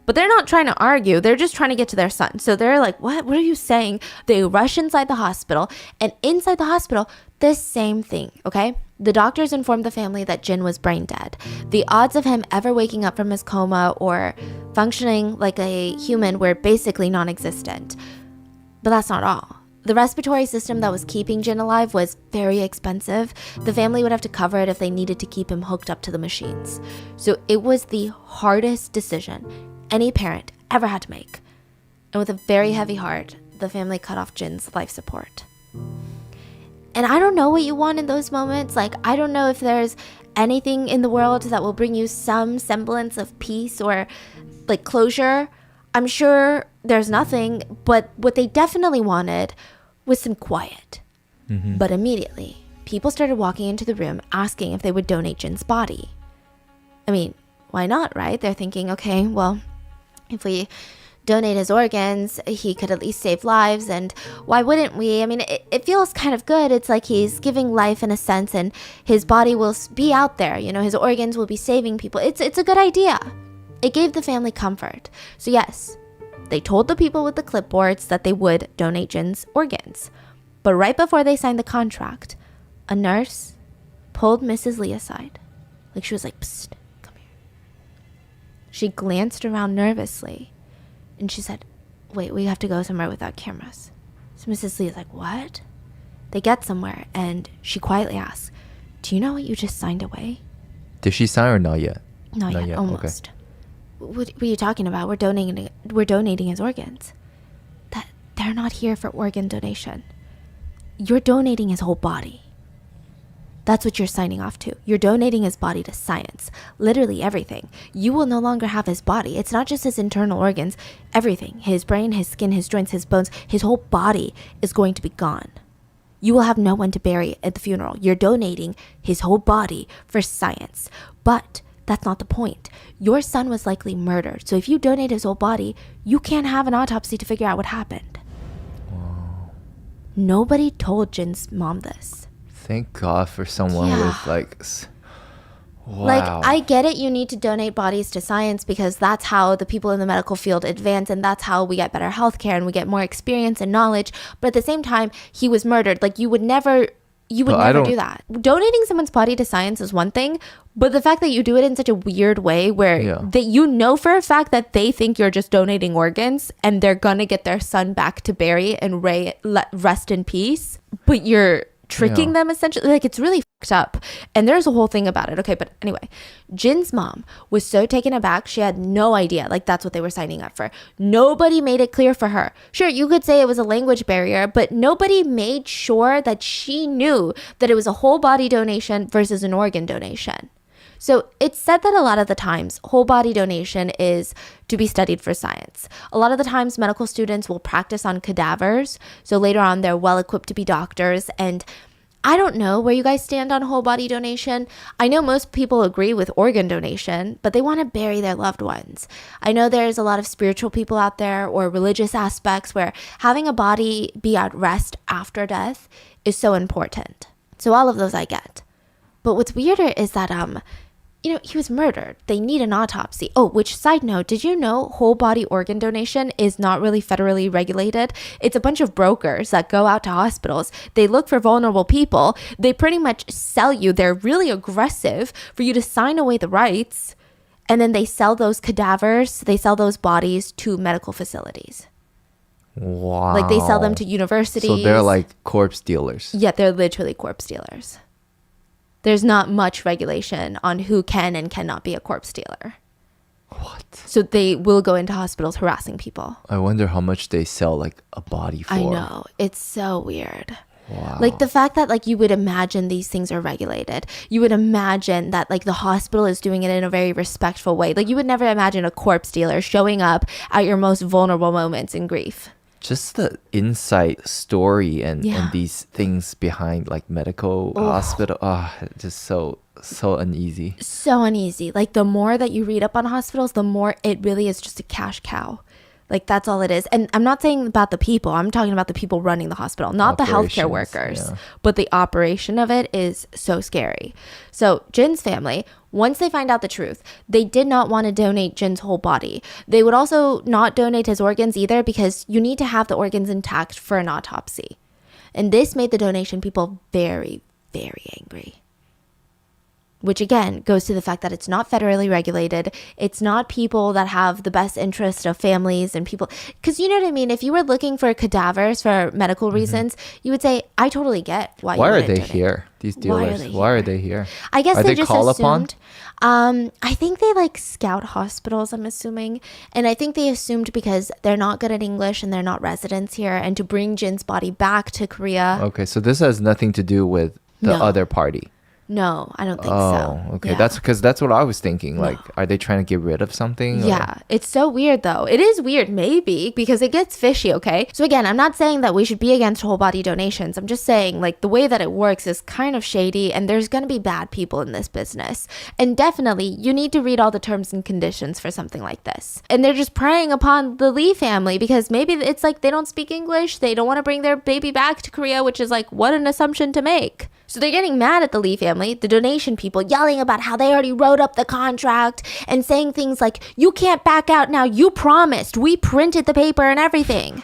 But they're not trying to argue. They're just trying to get to their son. So they're like, what? What are you saying? They rush inside the hospital. And inside the hospital, the same thing, okay? The doctors informed the family that Jin was brain dead. The odds of him ever waking up from his coma or functioning like a human were basically non-existent. But that's not all. The respiratory system that was keeping Jin alive was very expensive. The family would have to cover it if they needed to keep him hooked up to the machines. So it was the hardest decision any parent ever had to make. And with a very heavy heart, the family cut off Jin's life support. And I don't know what you want in those moments. Like, I don't know if there's anything in the world that will bring you some semblance of peace or like closure. I'm sure there's nothing, but what they definitely wanted was some quiet. But immediately, people started walking into the room asking if they would donate Jin's body. I mean, why not, right? They're thinking, okay, well, if we donate his organs, he could at least save lives, and why wouldn't we? I mean, it feels kind of good. It's like he's giving life in a sense, and his body will be out there. You know, his organs will be saving people. It's a good idea. It gave the family comfort. So yes, they told the people with the clipboards that they would donate Jin's organs. But right before they signed the contract, a nurse pulled Mrs. Lee aside. Like she was like, psst, come here. She glanced around nervously and she said, wait, we have to go somewhere without cameras. So Mrs. Lee is like, what? They get somewhere and she quietly asks, do you know what you just signed away? Did she sign or not yet? Not yet, almost. Okay. What are you talking about? We're donating his organs. That they're not here for organ donation. You're donating his whole body. That's what you're signing off to. You're donating his body to science. Literally everything. You will no longer have his body. It's not just his internal organs. Everything. His brain, his skin, his joints, his bones. His whole body is going to be gone. You will have no one to bury at the funeral. You're donating his whole body for science. But that's not the point. Your son was likely murdered. So if you donate his whole body, you can't have an autopsy to figure out what happened. Wow. Nobody told Jin's mom this. Thank God for someone with like... Wow. Like, I get it, you need to donate bodies to science because that's how the people in the medical field advance and that's how we get better healthcare and we get more experience and knowledge. But at the same time, he was murdered. Like, you would never do that. Donating someone's body to science is one thing, but the fact that you do it in such a weird way where that you know for a fact that they think you're just donating organs and they're gonna get their son back to bury and rest in peace, but you're tricking Yeah. them essentially. Like, it's really fucked up. And there's a whole thing about it. Okay, but anyway, Jin's mom was so taken aback, she had no idea. Like, that's what they were signing up for. Nobody made it clear for her. Sure, you could say it was a language barrier, but nobody made sure that she knew that it was a whole body donation versus an organ donation. So it's said that a lot of the times, whole body donation is to be studied for science. A lot of the times, medical students will practice on cadavers. So later on, they're well equipped to be doctors. And I don't know where you guys stand on whole body donation. I know most people agree with organ donation, but they want to bury their loved ones. I know there's a lot of spiritual people out there or religious aspects where having a body be at rest after death is so important. So all of those I get. But what's weirder is that, he was murdered. They need an autopsy. Oh, which side note, did you know whole body organ donation is not really federally regulated? It's a bunch of brokers that go out to hospitals. They look for vulnerable people. They pretty much sell you. They're really aggressive for you to sign away the rights. And then they sell those cadavers, they sell those bodies to medical facilities. Wow. Like, they sell them to universities. So they're like corpse dealers. Yeah, they're literally corpse dealers. There's not much regulation on who can and cannot be a corpse dealer. What? So they will go into hospitals harassing people. I wonder how much they sell like a body for. I know. It's so weird. Wow. Like, the fact that, like, you would imagine these things are regulated. You would imagine that, like, the hospital is doing it in a very respectful way. Like, you would never imagine a corpse dealer showing up at your most vulnerable moments in grief. Just the inside story and Yeah. these things behind like medical hospital. Just so uneasy. So uneasy. Like, the more that you read up on hospitals, the more it really is just a cash cow. Like, that's all it is. And I'm not saying about the people. I'm talking about the people running the hospital, not the healthcare Operations, workers. yeah. But the operation of it is so scary. So Jin's family, once they find out the truth, they did not want to donate Jin's whole body. They would also not donate his organs either, because you need to have the organs intact for an autopsy. And this made the donation people very, very angry. Which again goes to the fact that it's not federally regulated. It's not people that have the best interest of families and people. Because you know what I mean? If you were looking for cadavers for medical reasons, you would say, I totally get why Why you are wouldn't they donate. here? These Why are dealers. they Why are here? they here? I guess Are they they just call upon? assumed. I think they like scout hospitals, I'm assuming. And I think they assumed because they're not good at English and they're not residents here, and to bring Jin's body back to Korea. Okay, so this has nothing to do with the No. other party. No, I don't think so. Oh, okay. Yeah. That's because that's what I was thinking. Like, are they trying to get rid of something? or- Yeah, it's so weird though. It is weird, maybe, because it gets fishy, okay? So again, I'm not saying that we should be against whole body donations. I'm just saying, like, the way that it works is kind of shady, and there's gonna be bad people in this business. And definitely, you need to read all the terms and conditions for something like this. And they're just preying upon the Lee family because maybe it's like they don't speak English, they don't want to bring their baby back to Korea, which is like, what an assumption to make. So they're getting mad at the Lee family, the donation people, yelling about how they already wrote up the contract and saying things like, you can't back out now, you promised, we printed the paper and everything.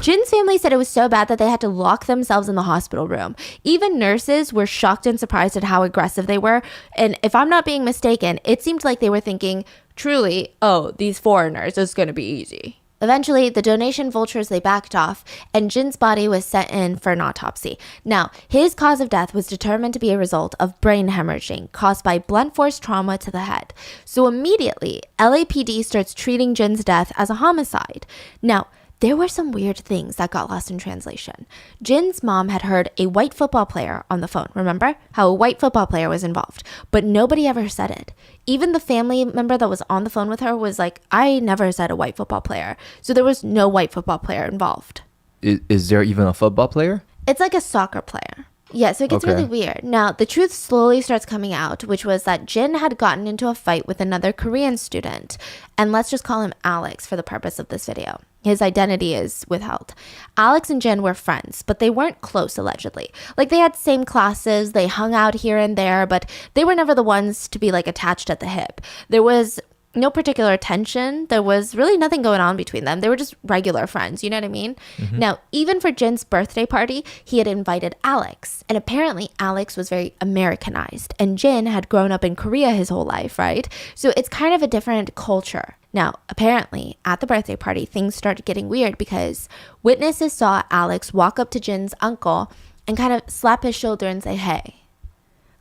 Jin's family said it was so bad that they had to lock themselves in the hospital room. Even nurses were shocked and surprised at how aggressive they were. And if I'm not being mistaken, it seemed like they were thinking, truly, oh, these foreigners, it's going to be easy. Eventually, the donation vultures, they backed off, and Jin's body was sent in for an autopsy. Now, his cause of death was determined to be a result of brain hemorrhaging caused by blunt force trauma to the head. So immediately, LAPD starts treating Jin's death as a homicide. Now, there were some weird things that got lost in translation. Jin's mom had heard a white football player on the phone. Remember how a white football player was involved, but nobody ever said it. Even the family member that was on the phone with her was like, I never said a white football player. So there was no white football player involved. Is there even a football player? It's like a soccer player. Yeah, so it gets Okay. really weird. Now, the truth slowly starts coming out, which was that Jin had gotten into a fight with another Korean student. And let's just call him Alex for the purpose of this video. His identity is withheld. Alex and Jin were friends, but they weren't close, allegedly. Like, they had same classes, they hung out here and there, but they were never the ones to be, like, attached at the hip. There was no particular attention. There was really nothing going on between them. They were just regular friends, you know what I mean? Now, even for Jin's birthday party, he had invited Alex. And apparently Alex was very Americanized, and Jin had grown up in Korea his whole life, right? So it's kind of a different culture. Now, apparently, at the birthday party, things started getting weird because witnesses saw Alex walk up to Jin's uncle and kind of slap his shoulder and say, hey.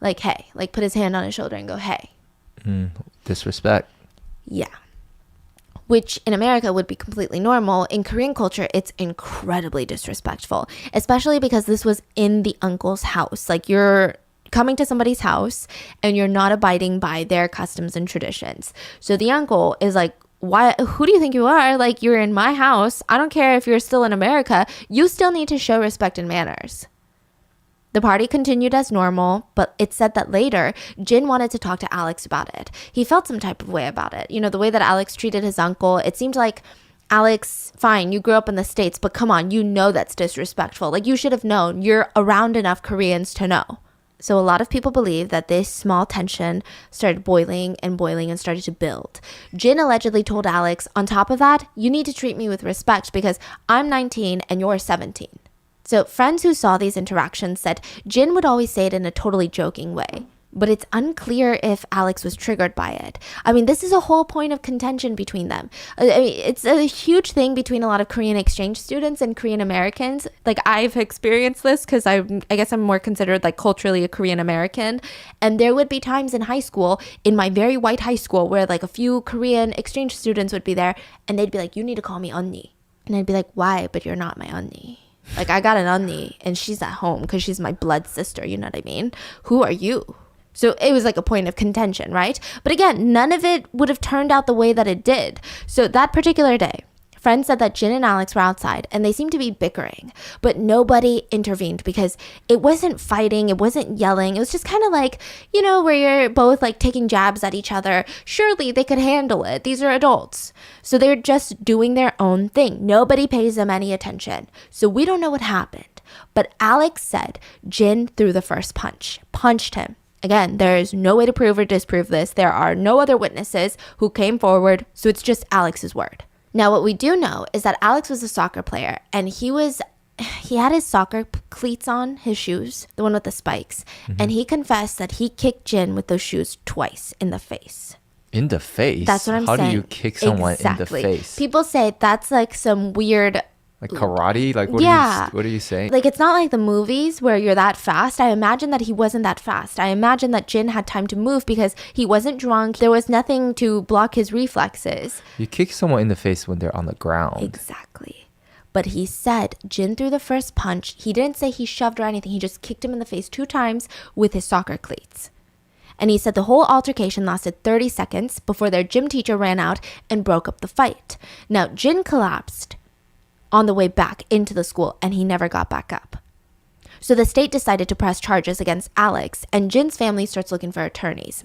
Like, hey. Like, put his hand on his shoulder and go, hey. Disrespect. Yeah. Which in America would be completely normal. In Korean culture, it's incredibly disrespectful, especially because this was in the uncle's house. Like, you're coming to somebody's house and you're not abiding by their customs and traditions. So the uncle is like, why? Who do you think you are? Like, you're in my house. I don't care if you're still in America. You still need to show respect and manners. The party continued as normal, but it said that later, Jin wanted to talk to Alex about it. He felt some type of way about it. You know, the way that Alex treated his uncle, it seemed like, Alex, fine, you grew up in the States, but come on, you know that's disrespectful. Like, you should have known. You're around enough Koreans to know. So a lot of people believe that this small tension started boiling and started to build. Jin allegedly told Alex, on top of that, you need to treat me with respect because I'm 19 and you're 17. So friends who saw these interactions said Jin would always say it in a totally joking way. But it's unclear if Alex was triggered by it. I mean, this is a whole point of contention between them. I mean, it's a huge thing between a lot of Korean exchange students and Korean Americans. Like, I've experienced this because I guess I'm more considered like culturally a Korean American. And there would be times in high school, in my very white high school, where like a few Korean exchange students would be there and they'd be like, you need to call me 언니. And I'd be like, why? But you're not my 언니. Like, I got an 언니 and she's at home because she's my blood sister. You know what I mean? Who are you? So it was like a point of contention, right? But again, none of it would have turned out the way that it did. So that particular day, friends said that Jin and Alex were outside and they seemed to be bickering, but nobody intervened because it wasn't fighting, it wasn't yelling. It was just kind of like, you know, where you're both like taking jabs at each other. Surely they could handle it. These are adults. So they're just doing their own thing. Nobody pays them any attention. So we don't know what happened. But Alex said Jin threw the first punch, punched him. Again, there is no way to prove or disprove this. There are no other witnesses who came forward, so it's just Alex's word. Now, what we do know is that Alex was a soccer player, and he had his soccer cleats on, his shoes, the one with the spikes, and he confessed that he kicked Jin with those shoes twice in the face. In the face? That's what I'm How saying. do you kick someone Exactly. in the face? People say that's like some weird... Like karate? Like what are you saying? Like, it's not like the movies where you're that fast. I imagine that he wasn't that fast. I imagine that Jin had time to move because he wasn't drunk. There was nothing to block his reflexes. You kick someone in the face when they're on the ground. Exactly. But he said Jin threw the first punch. He didn't say he shoved or anything. He just kicked him in the face 2 times with his soccer cleats. And he said the whole altercation lasted 30 seconds before their gym teacher ran out and broke up the fight. Now, Jin collapsed on the way back into the school, and he never got back up. So the state decided to press charges against Alex, and Jin's family starts looking for attorneys.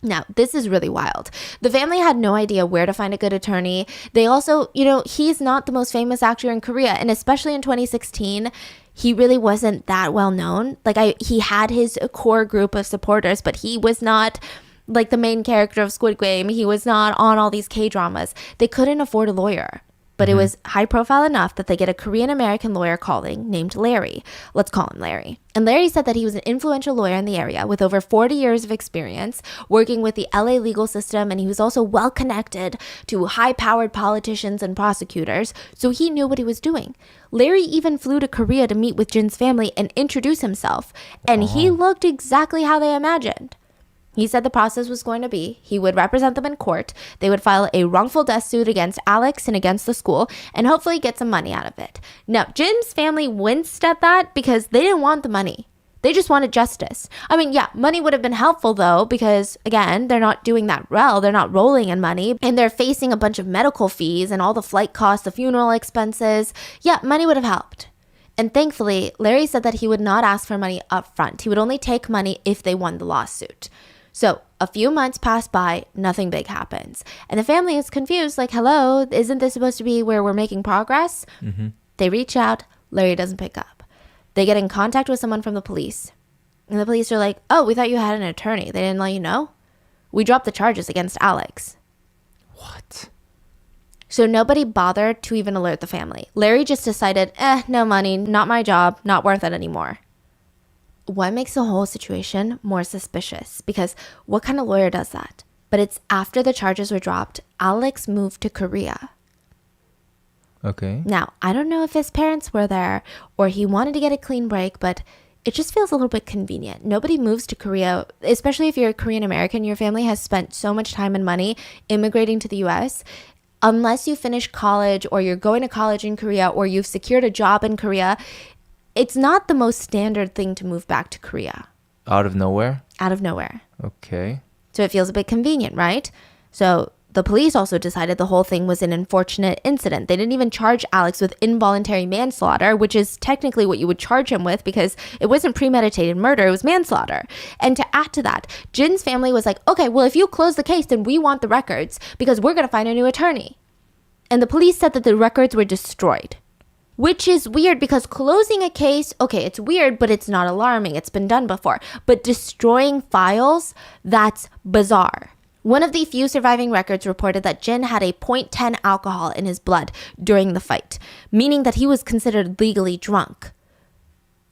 Now, this is really wild. The family had no idea where to find a good attorney. They also, you know, he's not the most famous actor in Korea, and especially in 2016, he really wasn't that well known. Like, he had his core group of supporters, but he was not like the main character of Squid Game. He was not on all these K-dramas. They couldn't afford a lawyer. But it was high profile enough that they get a Korean American lawyer calling named Larry. Let's call him Larry. And Larry said that he was an influential lawyer in the area with over 40 years of experience working with the LA legal system. And he was also well connected to high powered politicians and prosecutors. So he knew what he was doing. Larry even flew to Korea to meet with Jin's family and introduce himself. And he looked exactly how they imagined. He said the process was going to be, he would represent them in court, they would file a wrongful death suit against Alex and against the school, and hopefully get some money out of it. Now, Jin's family winced at that because they didn't want the money. They just wanted justice. I mean, yeah, money would have been helpful though, because again, they're not doing that well. They're not rolling in money, and they're facing a bunch of medical fees and all the flight costs, the funeral expenses. Yeah, money would have helped. And thankfully, Larry said that he would not ask for money up front. He would only take money if they won the lawsuit. So a few months pass by, nothing big happens. And the family is confused, like, hello, isn't this supposed to be where we're making progress? They reach out, Larry doesn't pick up. They get in contact with someone from the police. And the police are like, oh, we thought you had an attorney. They didn't let you know? We dropped the charges against Alex. What? So nobody bothered to even alert the family. Larry just decided, no money, not my job, not worth it anymore. What makes the whole situation more suspicious? Because what kind of lawyer does that? But it's after the charges were dropped, Alex moved to Korea. Okay. Now, I don't know if his parents were there or he wanted to get a clean break, but it just feels a little bit convenient. Nobody moves to Korea, especially if you're a Korean American. Your family has spent so much time and money immigrating to the US. Unless you finish college or you're going to college in Korea or you've secured a job in Korea, it's not the most standard thing to move back to Korea Out of nowhere? out of nowhere. Okay. So it feels a bit convenient, right? So the police also decided the whole thing was an unfortunate incident. They didn't even charge Alex with involuntary manslaughter, which is technically what you would charge him with because it wasn't premeditated murder, it was manslaughter. And to add to that, Jin's family was like, okay, well, if you close the case, then we want the records because we're going to find a new attorney. And the police said that the records were destroyed. Which is weird because closing a case, okay, it's weird, but it's not alarming. It's been done before. But destroying files, that's bizarre. One of the few surviving records reported that Jin had a .10 alcohol in his blood during the fight, meaning that he was considered legally drunk.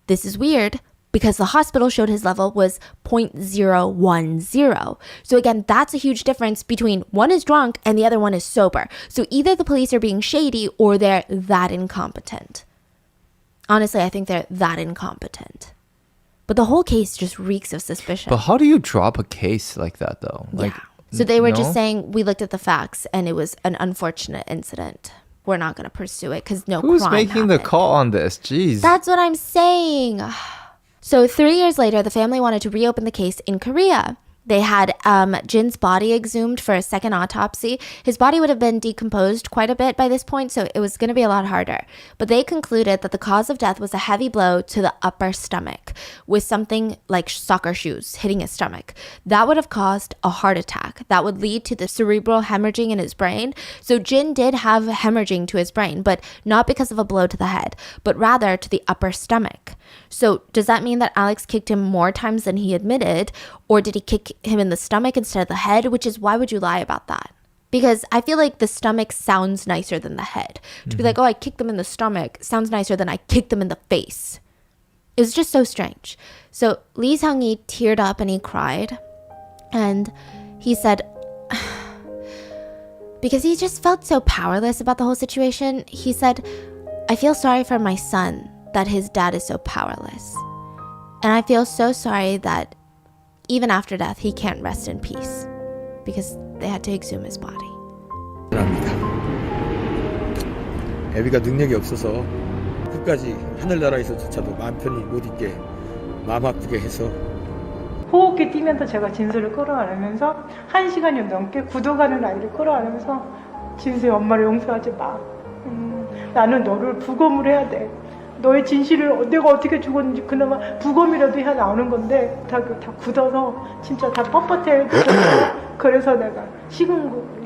This is weird because the hospital showed his level was .010. So again, that's a huge difference between one is drunk and the other one is sober. So either the police are being shady or they're that incompetent. Honestly, I think they're that incompetent. But the whole case just reeks of suspicion. But how do you drop a case like that though? Like, Yeah. So they were no? just saying, we looked at the facts and it was an unfortunate incident. We're not going to pursue it because no Who's crime making the happened. call on this? Jeez. That's what I'm saying. So 3 years later, the family wanted to reopen the case in Korea. They had Jin's body exhumed for a second autopsy. His body would have been decomposed quite a bit by this point, so it was going to be a lot harder. But they concluded that the cause of death was a heavy blow to the upper stomach with something like soccer shoes hitting his stomach. That would have caused a heart attack. That would lead to the cerebral hemorrhaging in his brain. So Jin did have hemorrhaging to his brain, but not because of a blow to the head, but rather to the upper stomach. So does that mean that Alex kicked him more times than he admitted? Or did he kick him in the stomach instead of the head? Which is, why would you lie about that? Because I feel like the stomach sounds nicer than the head. To be like, oh, I kicked them in the stomach sounds nicer than I kicked them in the face. It was just so strange. So Lee Sang-hee teared up and he cried. And he said, because he just felt so powerless about the whole situation, he said, I feel sorry for my son that his dad is so powerless. And I feel so sorry that even after death, he can't rest in peace because they had to exhume his body. 합니다. 애비가 능력이 없어서 끝까지 하늘나라에서조차도 마음 편히 못 있게 마음 아프게 해서 호흡기 뛰면서 제가 진수를 끌어안으면서 1시간이 넘게 굳어가는 아이를 끌어안으면서 진수의 엄마를 용서하지 마. 나는 너를 부검을 해야 돼. 너의 진실을 내가 어떻게 죽었는지 그나마 부검이라도 해야 나오는 건데 다 굳어서 진짜 다 뻣뻣해. 그래서 내가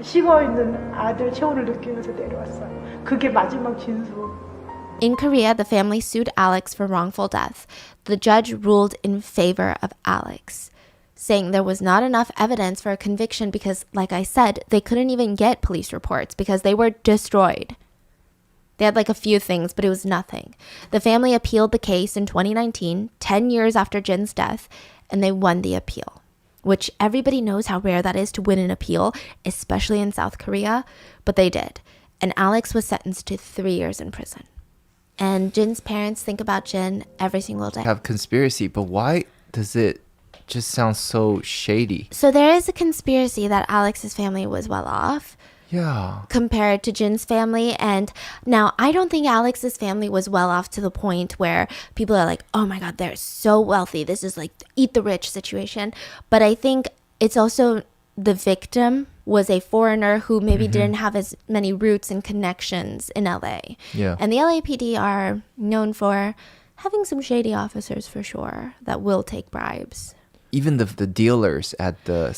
식어있는 아들 체온을 느끼면서 내려왔어요. 그게 마지막 진수. In Korea, the family sued Alex for wrongful death. The judge ruled in favor of Alex, saying there was not enough evidence for a conviction because, like I said, they couldn't even get police reports because they were destroyed. They had like a few things, but it was nothing. The family appealed the case in 2019, 10 years after Jin's death, and they won the appeal, which everybody knows how rare that is to win an appeal, especially in South Korea, but they did. And Alex was sentenced to 3 years in prison. And Jin's parents think about Jin every single day. Have conspiracy, but why does it just sound so shady? So there is a conspiracy that Alex's family was well off Yeah. compared to Jin's family. And now I don't think Alex's family was well off to the point where people are like, oh my God, they're so wealthy. This is like eat the rich situation. But I think it's also the victim was a foreigner who maybe didn't have as many roots and connections in LA. Yeah. And the LAPD are known for having some shady officers for sure that will take bribes. Even the dealers at the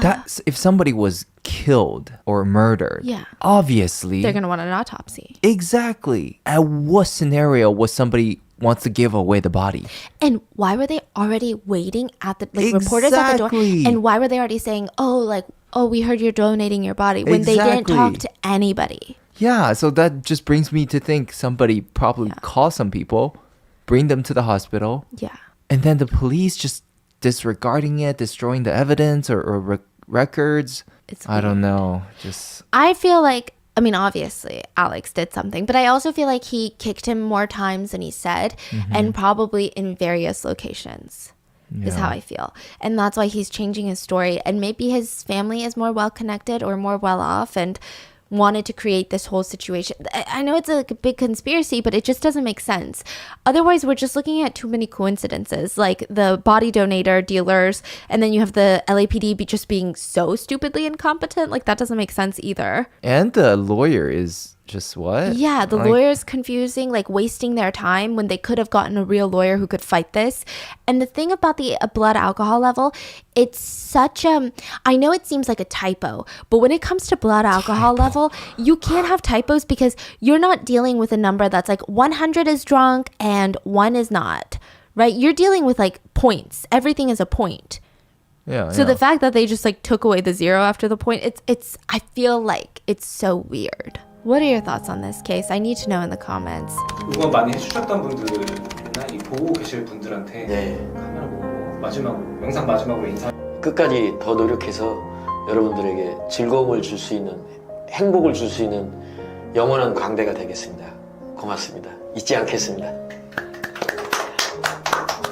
that's if somebody was killed or murdered, Yeah. obviously They're going to want an autopsy. exactly at what scenario was somebody wants to give away the body? And why were they already waiting at the reporters at the door? Exactly. And why were they already saying, oh, we heard you're donating your body when they didn't talk Exactly. to anybody? Yeah, so that just brings me to think somebody probably call some people, bring them to the hospital, Yeah. and then the police just disregarding it, destroying the evidence or records. It's I don't know. Just I feel like, I mean, obviously, Alex did something, but I also feel like he kicked him more times than he said, and probably in various locations. Is how I feel. And that's why he's changing his story. And maybe his family is more well connected or more well off and wanted to create this whole situation. I know it's a big conspiracy, but it just doesn't make sense. Otherwise, we're just looking at too many coincidences, like the body donator dealers, and then you have the LAPD just being so stupidly incompetent. Like, that doesn't make sense either. And the lawyer is just what? Yeah, the Like, lawyer's confusing, like wasting their time when they could have gotten a real lawyer who could fight this. And the thing about the blood alcohol level, it's such I know it seems like a typo, but when it comes to blood alcohol level, you can't have typos because you're not dealing with a number that's like 100 is drunk and 1 is not, right? You're dealing with like points. Everything is a point. Yeah. So yeah. the fact that they just like took away the 0 after the point, it's I feel like it's so weird. What are your thoughts on this case? I need to know in the comments. 응원 많이 해주셨던 분들이나 이 보고 계실 분들한테 네. 카메라 보고 마지막으로 영상 마지막으로 인사. 끝까지 더 노력해서 여러분들에게 즐거움을 줄 수 있는, 행복을 줄 수 있는 영원한 광대가 되겠습니다. 고맙습니다. 잊지 않겠습니다.